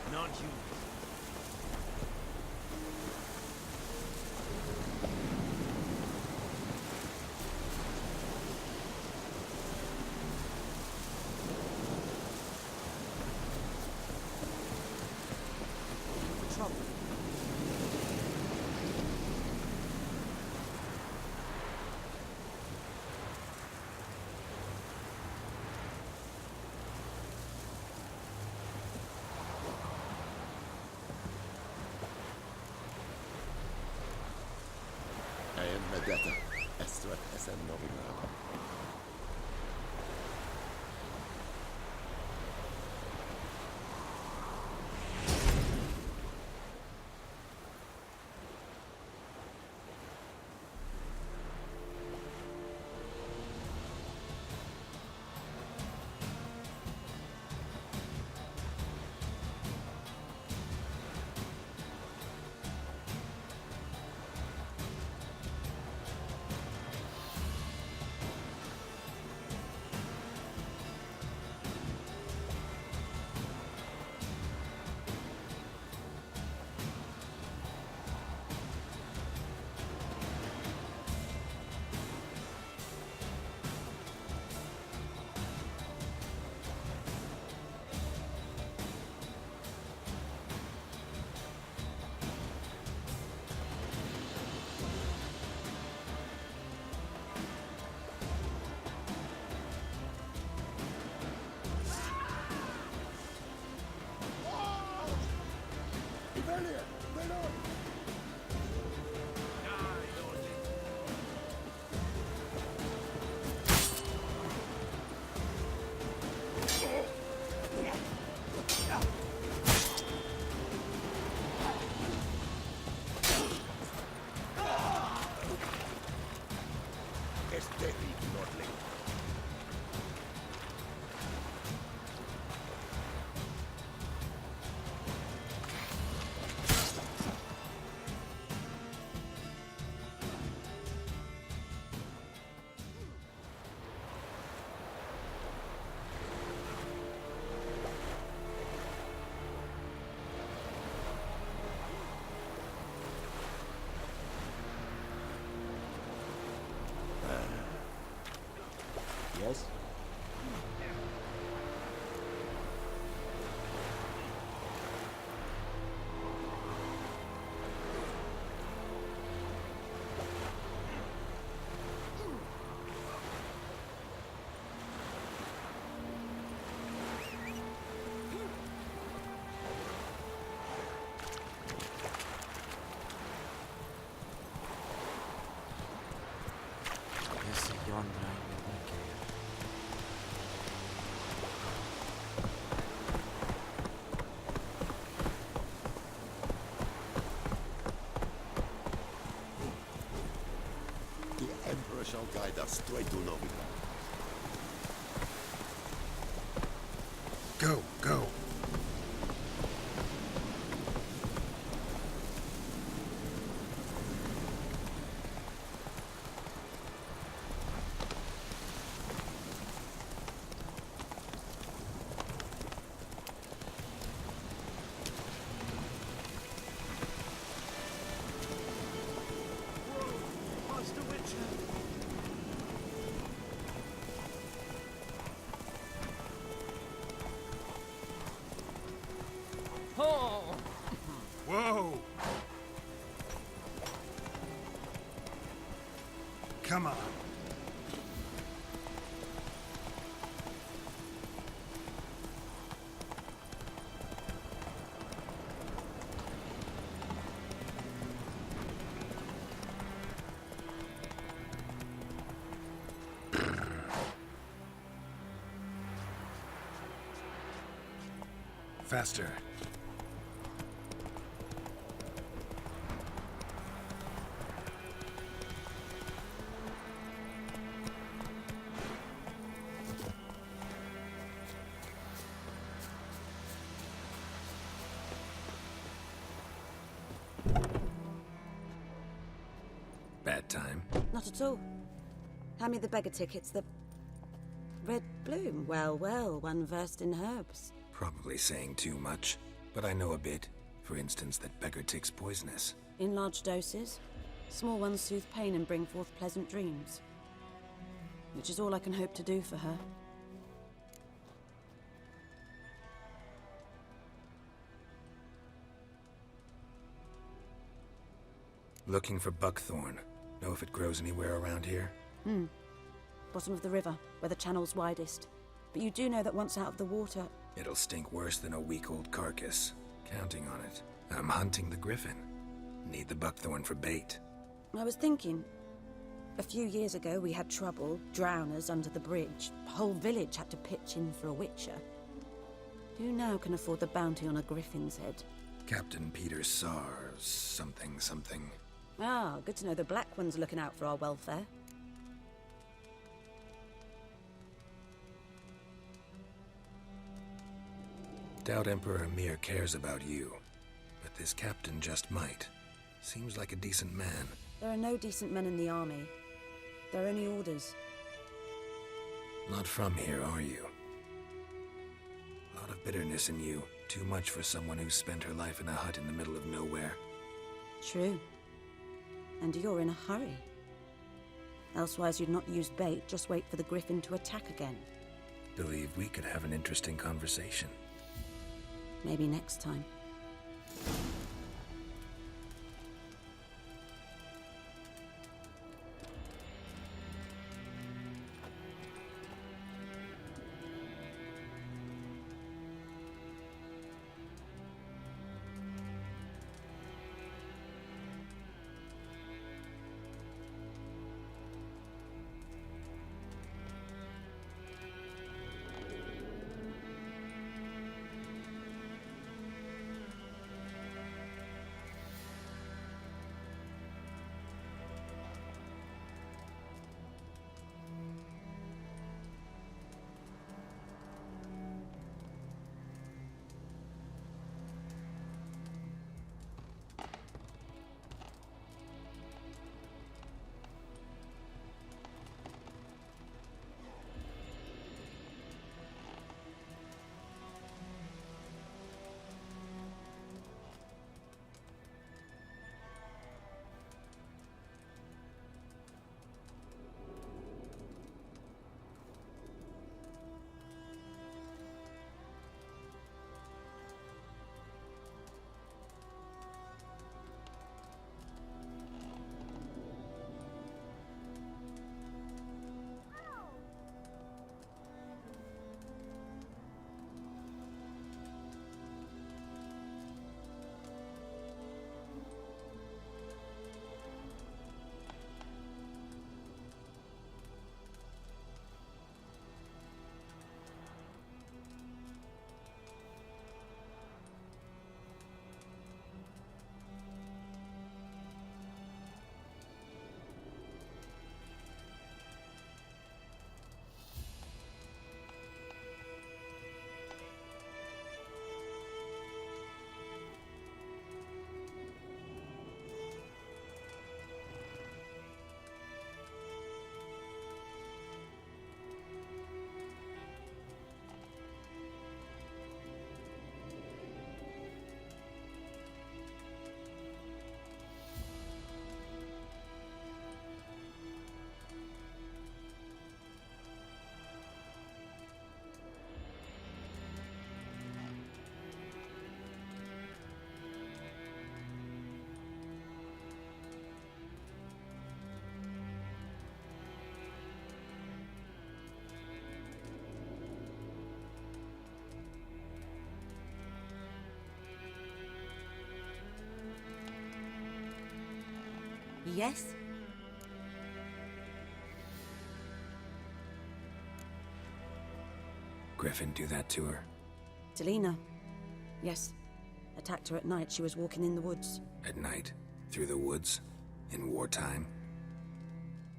Non-human. Trouble. Medeta. Estret esen novinada. Yes? Yes, yonder I will make it. shall guide us straight to Novi. Go, go. Whoa! Come on. Faster. Bad time. Not at all. Hand me the beggar tickets, the... Red bloom. Well, well, one versed in herbs. Probably saying too much, but I know a bit. For instance, that beggar tick's poisonous. In large doses. Small ones soothe pain and bring forth pleasant dreams. Which is all I can hope to do for her. Looking for buckthorn. Know if it grows anywhere around here? Bottom of the river, where the channel's widest. But you do know that once out of the water... It'll stink worse than a week-old carcass. Counting on it. I'm hunting the griffin. Need the buckthorn for bait. I was thinking... A few years ago we had trouble, drowners under the bridge. The whole village had to pitch in for a witcher. Who now can afford the bounty on a griffin's head? Captain Peter Sars, something. Ah, good to know the Black One's looking out for our welfare. Doubt Emperor Emir cares about you, but this captain just might. Seems like a decent man. There are no decent men in the army. There are only orders. Not from here, are you? A lot of bitterness in you. Too much for someone who spent her life in a hut in the middle of nowhere. True. And you're in a hurry. Elsewise you'd not use bait, just wait for the griffin to attack again. Believe we could have an interesting conversation. Maybe next time. Yes? Griffin do that to her? Delina. Yes. Attacked her at night. She was walking in the woods. At night? Through the woods? In wartime?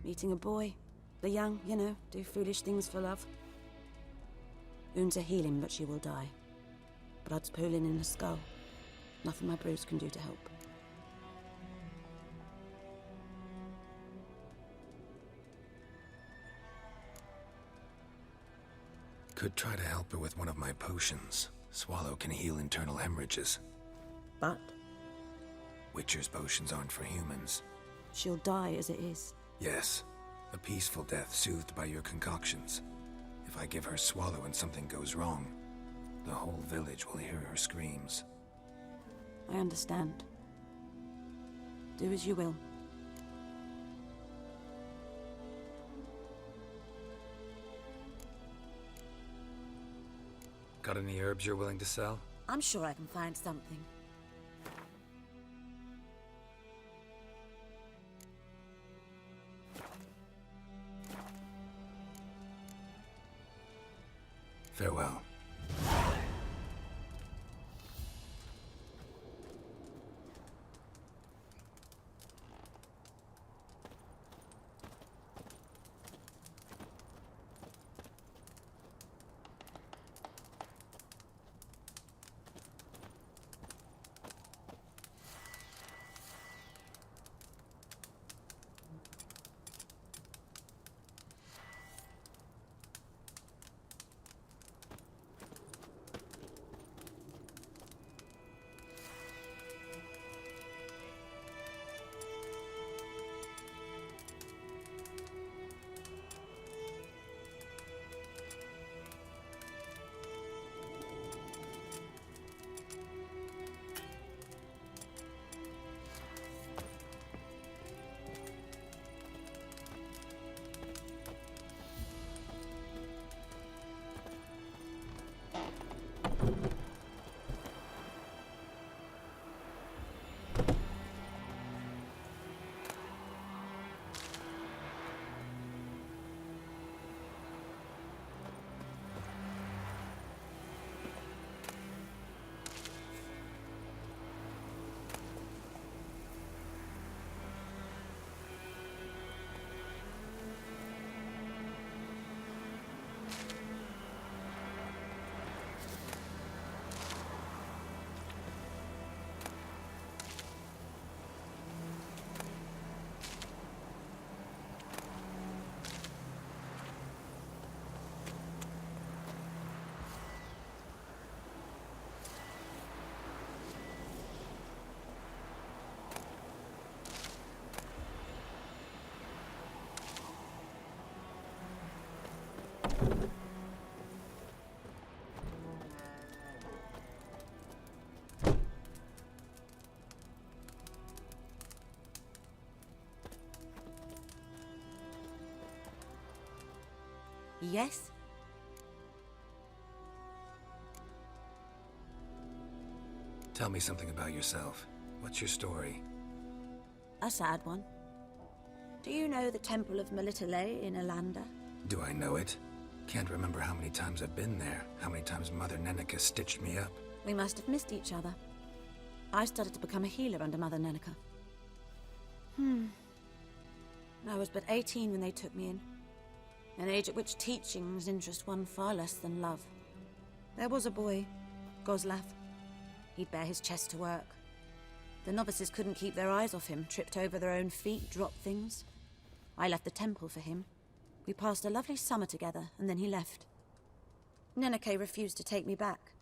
Meeting a boy. The young, you know, do foolish things for love. Wounds are healing, but she will die. Blood's pooling in her skull. Nothing my bruise can do to help. Could try to help her with one of my potions. Swallow can heal internal hemorrhages. But? Witcher's potions aren't for humans. She'll die as it is. Yes. A peaceful death soothed by your concoctions. If I give her Swallow and something goes wrong, the whole village will hear her screams. I understand. Do as you will. Got any herbs you're willing to sell? I'm sure I can find something. Farewell. Yes? Tell me something about yourself. What's your story? A sad one. Do you know the Temple of Melitele in Alanda? Do I know it? Can't remember how many times I've been there, how many times Mother Nenica stitched me up. We must have missed each other. I started to become a healer under Mother Nenica. I was but 18 when they took me in. An age at which teachings interest one far less than love. There was a boy, Goslav. He'd bare his chest to work. The novices couldn't keep their eyes off him, tripped over their own feet, dropped things. I left the temple for him. We passed a lovely summer together, and then he left. Nenike refused to take me back.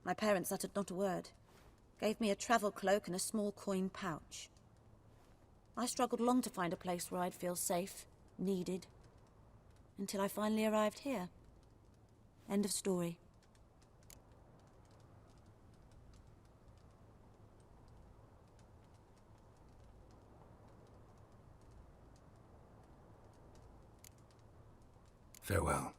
My parents uttered not a word. Gave me a travel cloak and a small coin pouch. I struggled long to find a place where I'd feel safe, needed, until I finally arrived here. End of story. Farewell.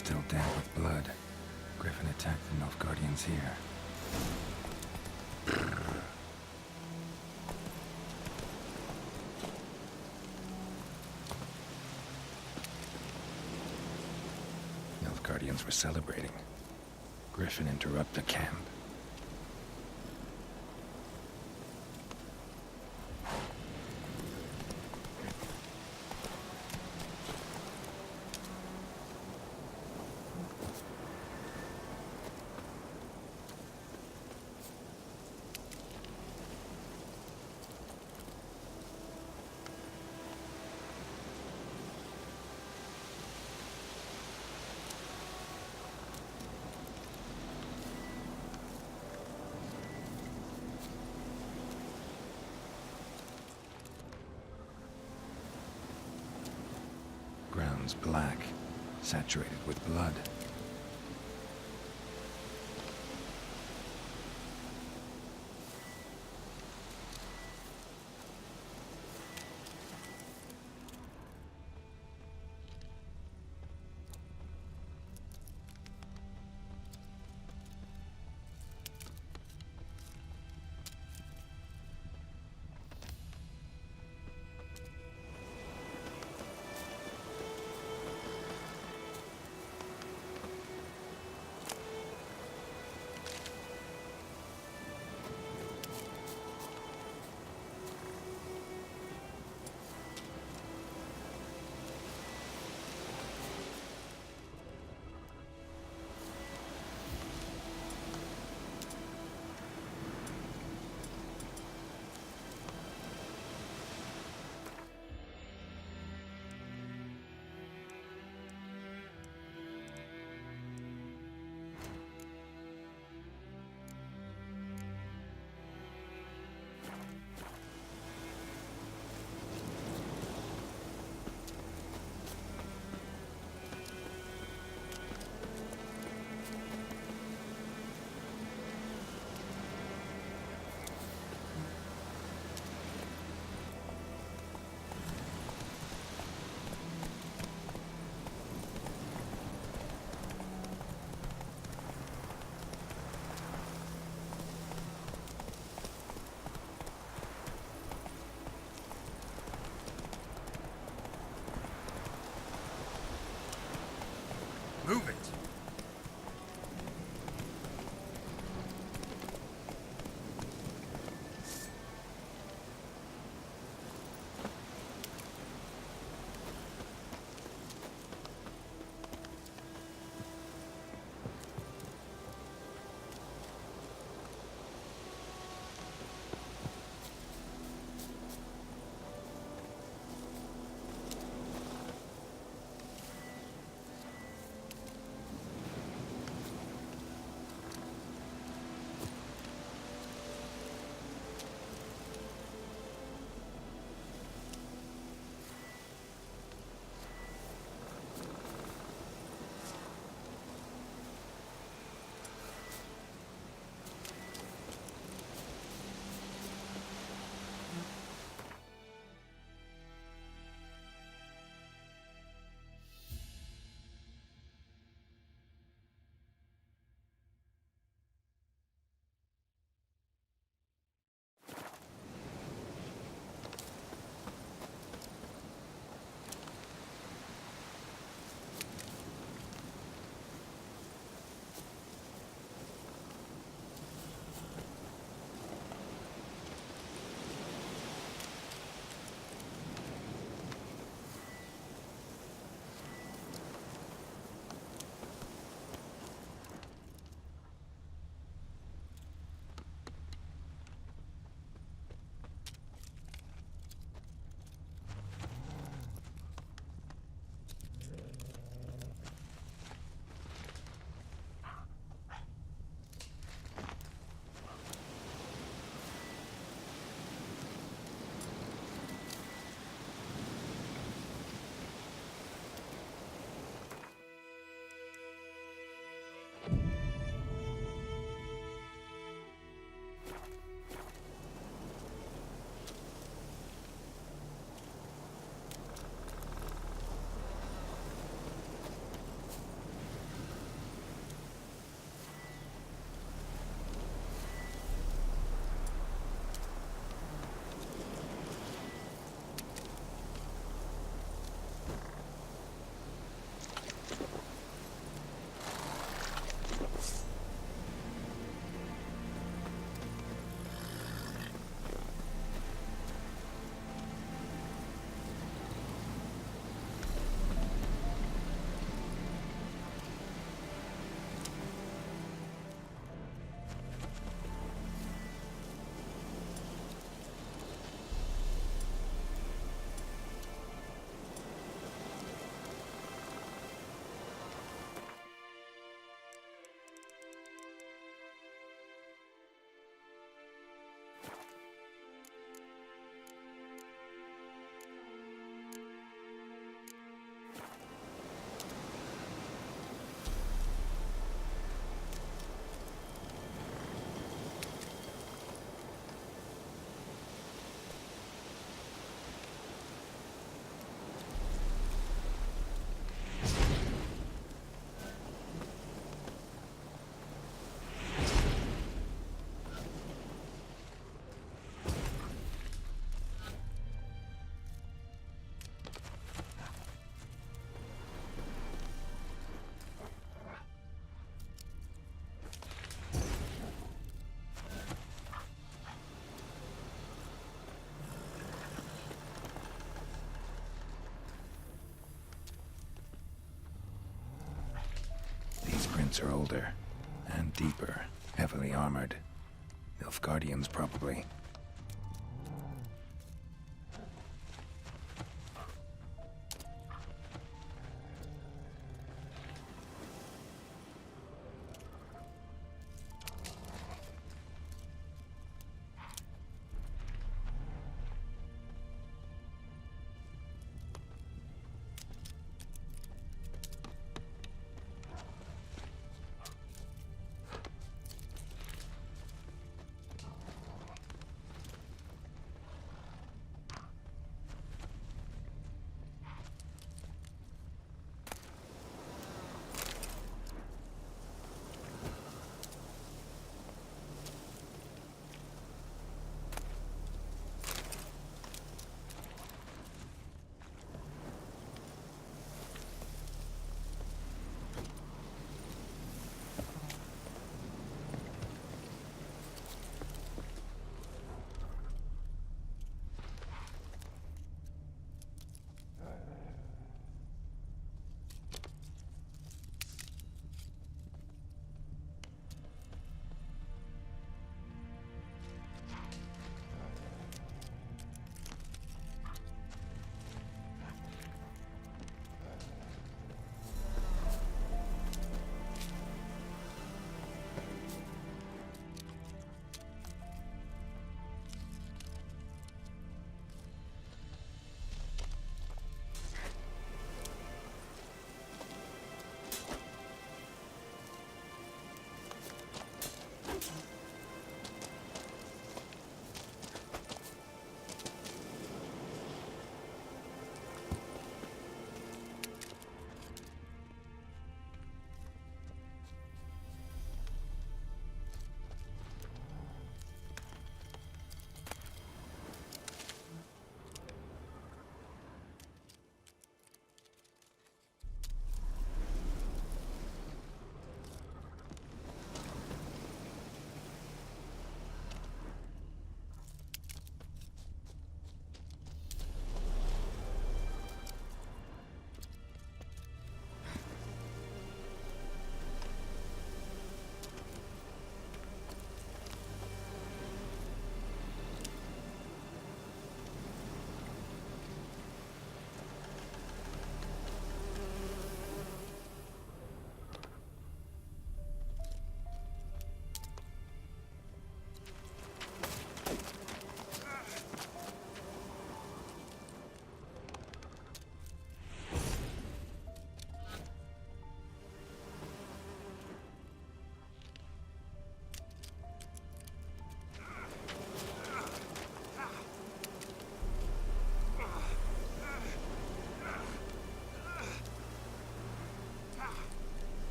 still damp with blood. Griffin attacked the Nilfgaardians here. Nilfgaardians were celebrating. Griffin interrupt the camp. Ground's black, saturated with blood. prints are older and deeper, heavily armored. Nilfgaardians, probably.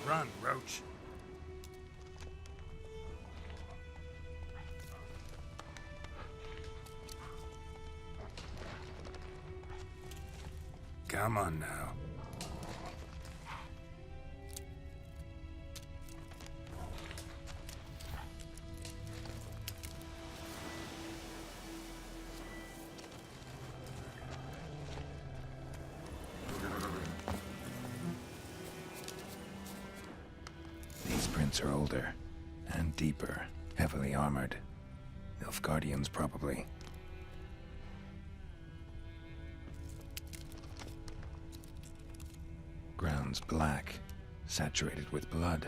Run, Roach. Come on now. These prints are older and deeper, heavily armored. Nilfgaardians, probably. Ground's black, saturated with blood.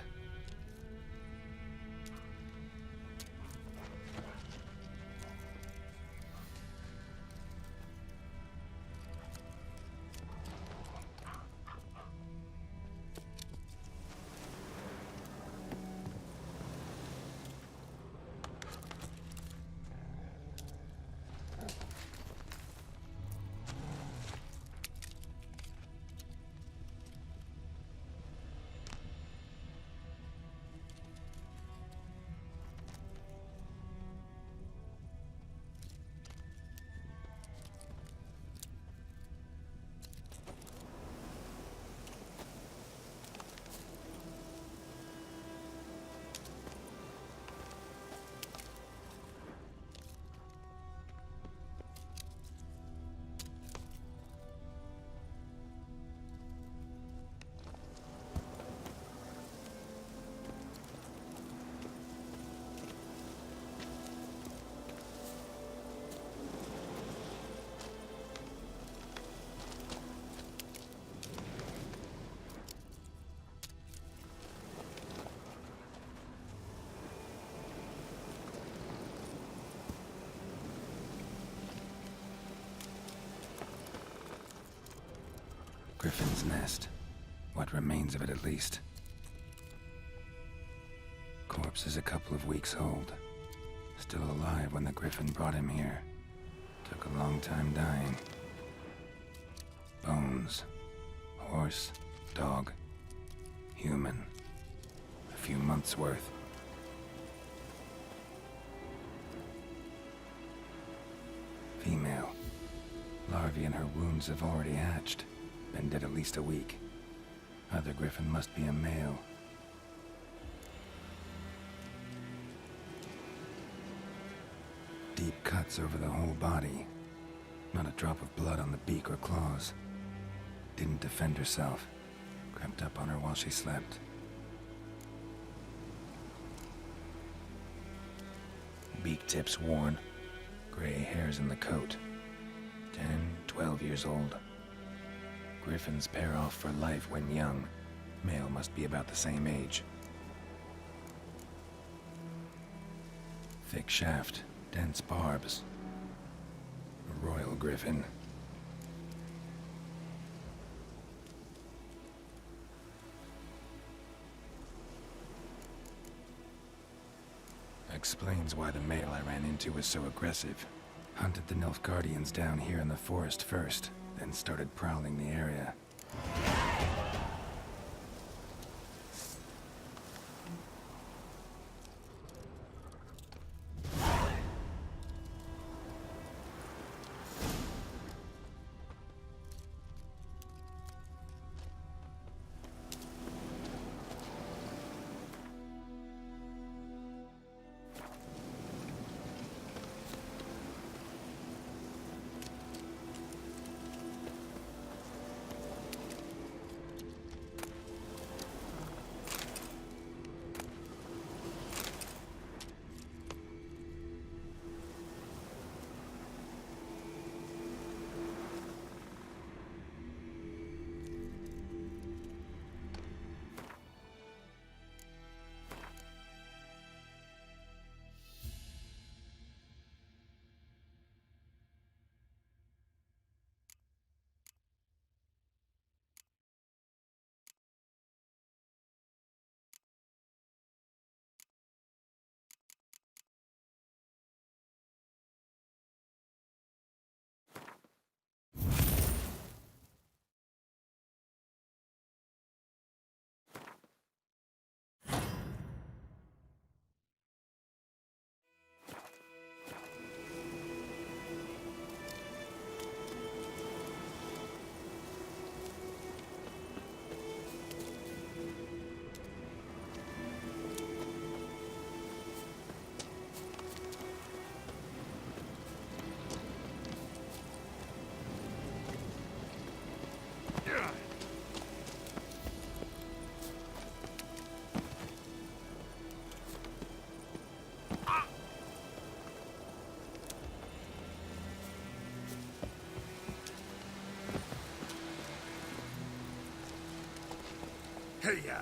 Griffin's nest. What remains of it, at least. Corpse is a couple of weeks old. Still alive when the Griffin brought him here. Took a long time dying. Bones. Horse, dog, human. A few months' worth. Female. Larvae in her wounds have already hatched. Been dead at least a week. Other Griffin must be a male. Deep cuts over the whole body. Not a drop of blood on the beak or claws. Didn't defend herself. Crept up on her while she slept. Beak tips worn. Gray hairs in the coat. 10, 12 years old. Griffins pair off for life when young. Male must be about the same age. Thick shaft, dense barbs. A royal griffin. Explains why the male I ran into was so aggressive. Hunted the Nilfgaardians down here in the forest first, then started prowling the area. Hey-ya!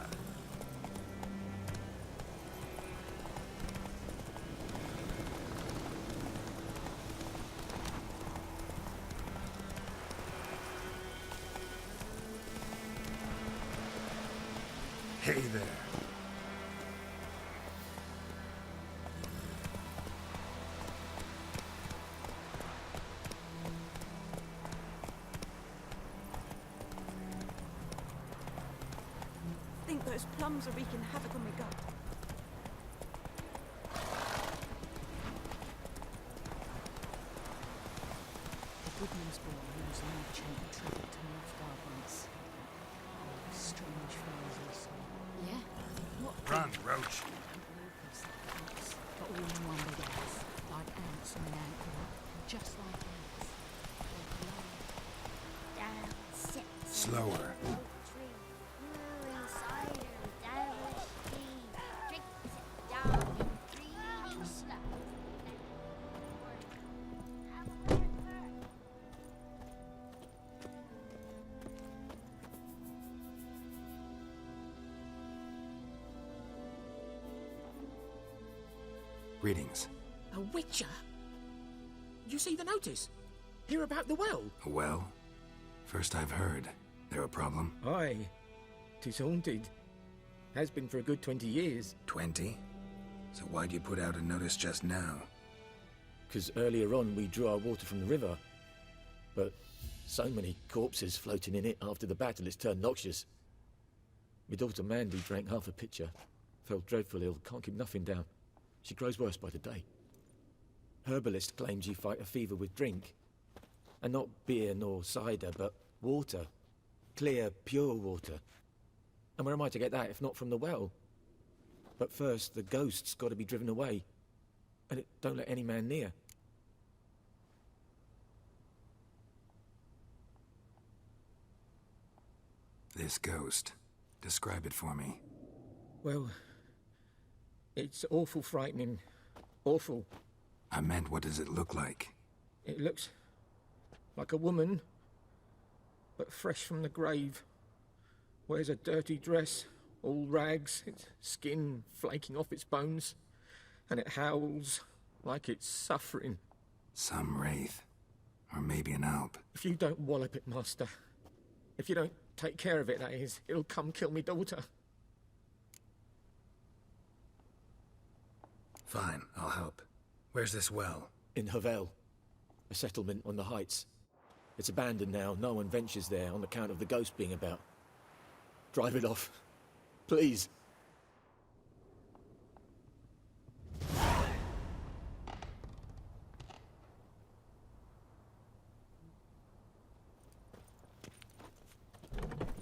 Hey there. Think those plums are wreaking havoc on my gut. The good news boy who was an ancient tribute to Nilfgaard once. Strange fellows also. Yeah? What? Run, Roach. But all in one big ass. Like ants on an anthill. Just like ants. Down, sit. Slower. Greetings. A witcher? You see the notice? Hear about the well? A well? First I've heard. There a problem? Aye. 'Tis haunted. Has been for a good 20 years. 20? So why'd you put out a notice just now? 'Cause earlier on we drew our water from the river. But so many corpses floating in it after the battle it's turned noxious. My daughter Mandy drank half a pitcher. Fell dreadful ill, can't keep nothing down. She grows worse by the day. Herbalist claims you fight a fever with drink. And not beer nor cider, but water. Clear, pure water. And where am I to get that if not from the well? But first, the ghost's got to be driven away. And it don't let any man near. This ghost. Describe it for me. Well, it's awful frightening. Awful. I meant, what does it look like? It looks like a woman, but fresh from the grave. Wears a dirty dress, all rags, its skin flaking off its bones, and it howls like it's suffering. Some wraith. Or maybe an alp. If you don't wallop it, Master, if you don't take care of it, that is, it'll come kill me daughter. Fine, I'll help. Where's this well? In Havel, a settlement on the heights. It's abandoned now, no one ventures there on account of the ghost being about. Drive it off, please.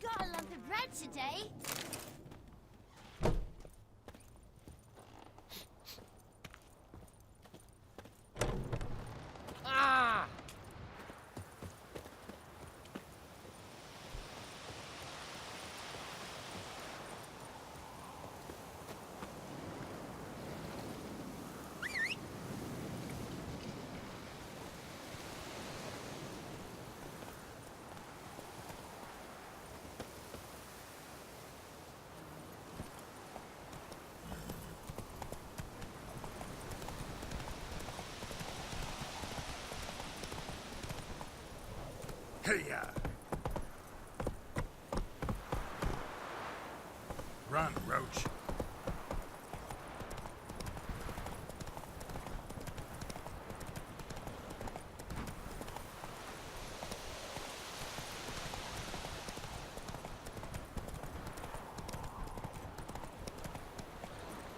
Got a lump of bread today. Ah! Hey-ya! Run, Roach.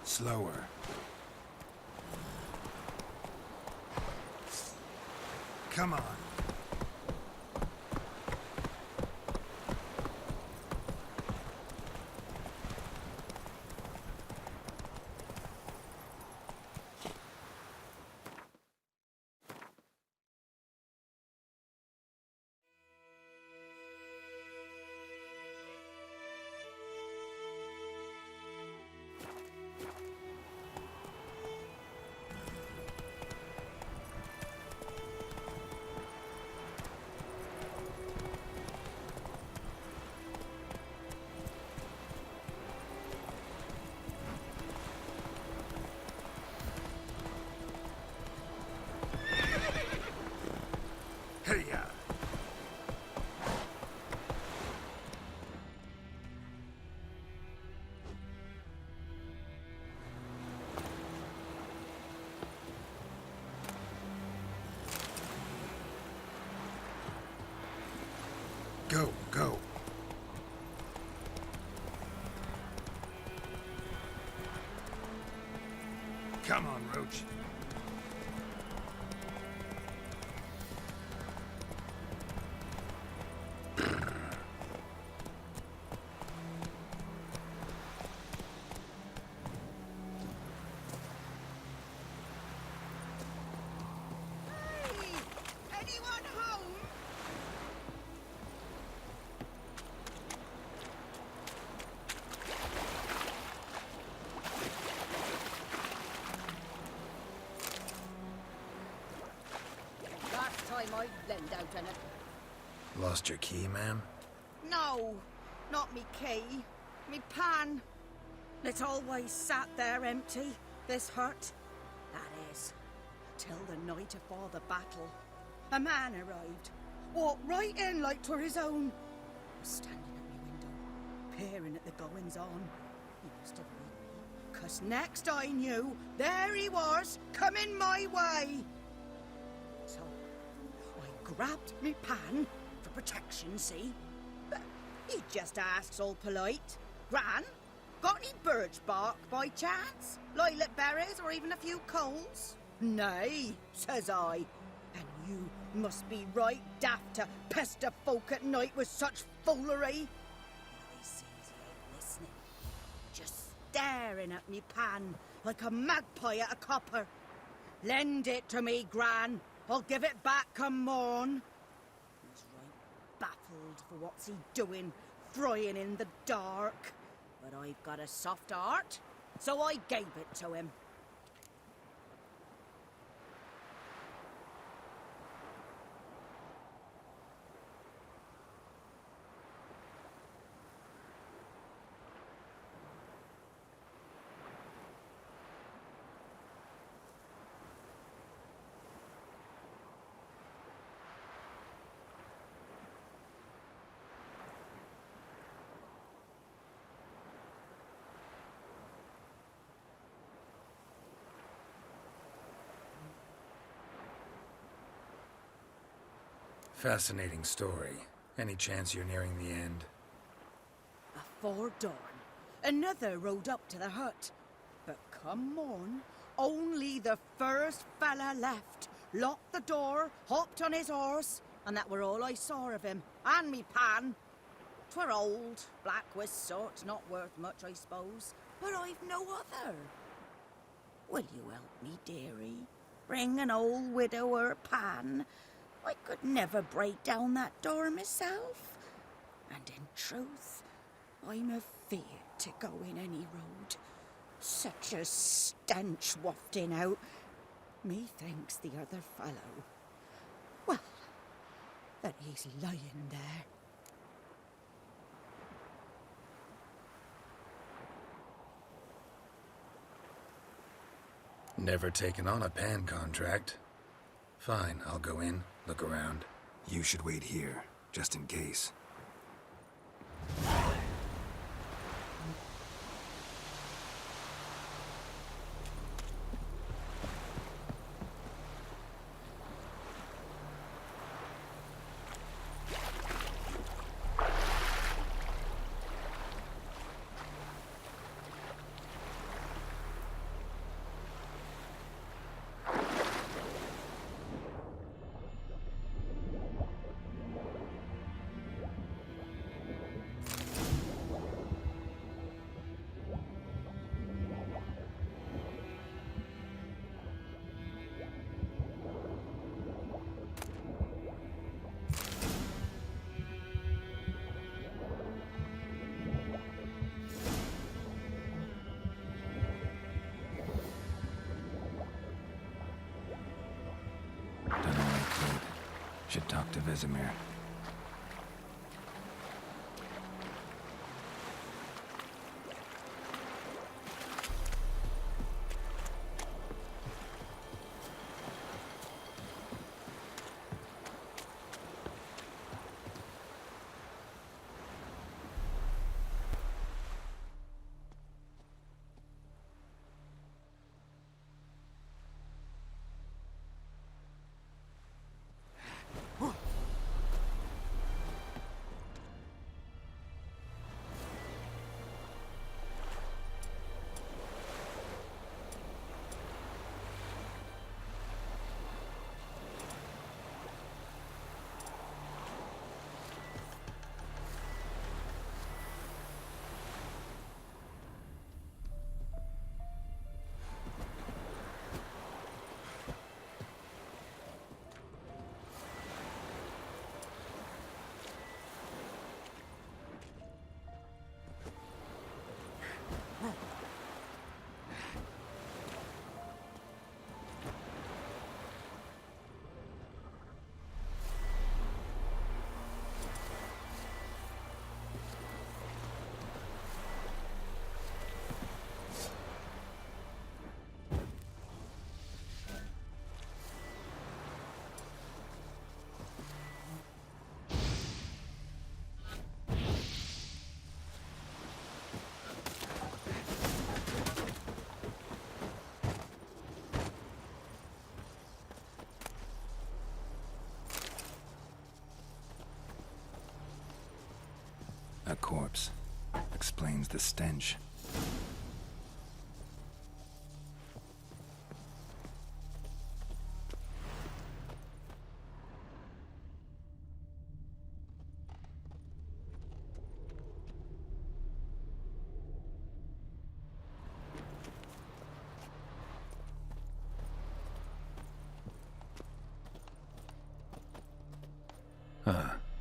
Slower. Come on. Hey-ya! Go, go. Come on, Roach. Anyone home? Last time I lend out on it. Lost your key, ma'am? No, not me key. Me pan. It always sat there empty, this hut. That is, till the night afore the battle. A man arrived. Walked right in like 'twere his own. was standing at my window, peering at the goings-on. He must have read me, 'cause next I knew, there he was, coming my way. So, I grabbed me pan for protection, see? But he just asks all polite, "Gran, got any birch bark by chance? Lilac berries or even a few coals?" "Nay," says I. "And you must be right daft to pester folk at night with such foolery." But I sees he ain't listening, just staring at me pan like a magpie at a copper. "Lend it to me, Gran. I'll give it back come morn." He's right baffled for what's he doing, frying in the dark. But I've got a soft heart, so I gave it to him. Fascinating story. Any chance you're nearing the end? Afore dawn, another rode up to the hut. But come morn, only the first fella left, locked the door, hopped on his horse, and that were all I saw of him, and me pan. 'Twere old, black with sort, not worth much, I suppose, but I've no other. Will you help me, dearie? Bring an old widower pan? I could never break down that door myself. And in truth, I'm afeard to go in any road. Such a stench wafting out. Methinks the other fellow, well, that he's lying there. Never taken on a pan contract. Fine, I'll go in, look around. You should wait here, just in case. Should talk to Vesemir. corpse. Explains the stench.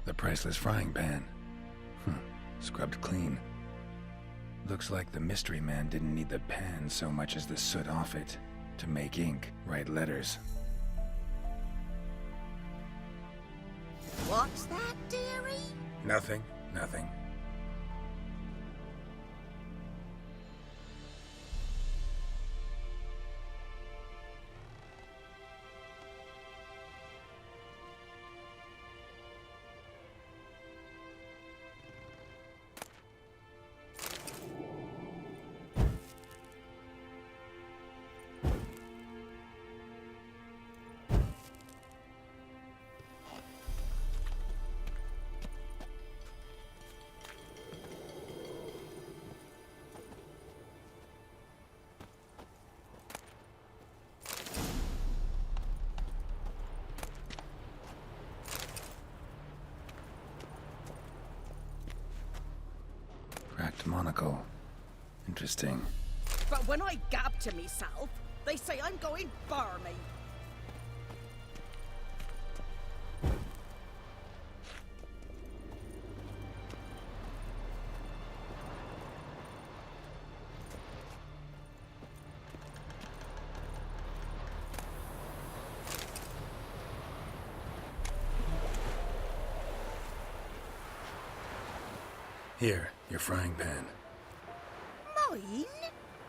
The priceless frying pan. Scrubbed clean. Looks like the mystery man didn't need the pan so much as the soot off it to make ink, write letters. What's that, dearie? Nothing. Cracked monocle. Interesting. But when I gab to myself, they say I'm going barmy. Here, your frying pan. Mine?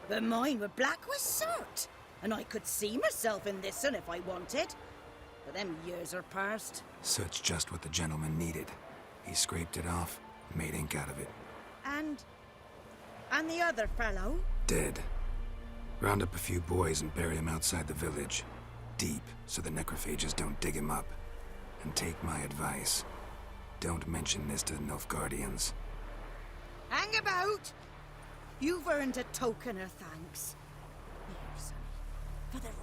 But mine were black with soot. And I could see myself in this one if I wanted. But them years are past. Soot's just what the gentleman needed. He scraped it off, made ink out of it. And the other fellow? Dead. Round up a few boys and bury him outside the village. Deep, so the necrophages don't dig him up. And take my advice. Don't mention this to the Nilfgaardians. Hang about! You've earned a token of thanks. Here, sonny, for the road.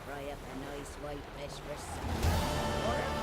Fry up a nice white fish for supper. Or a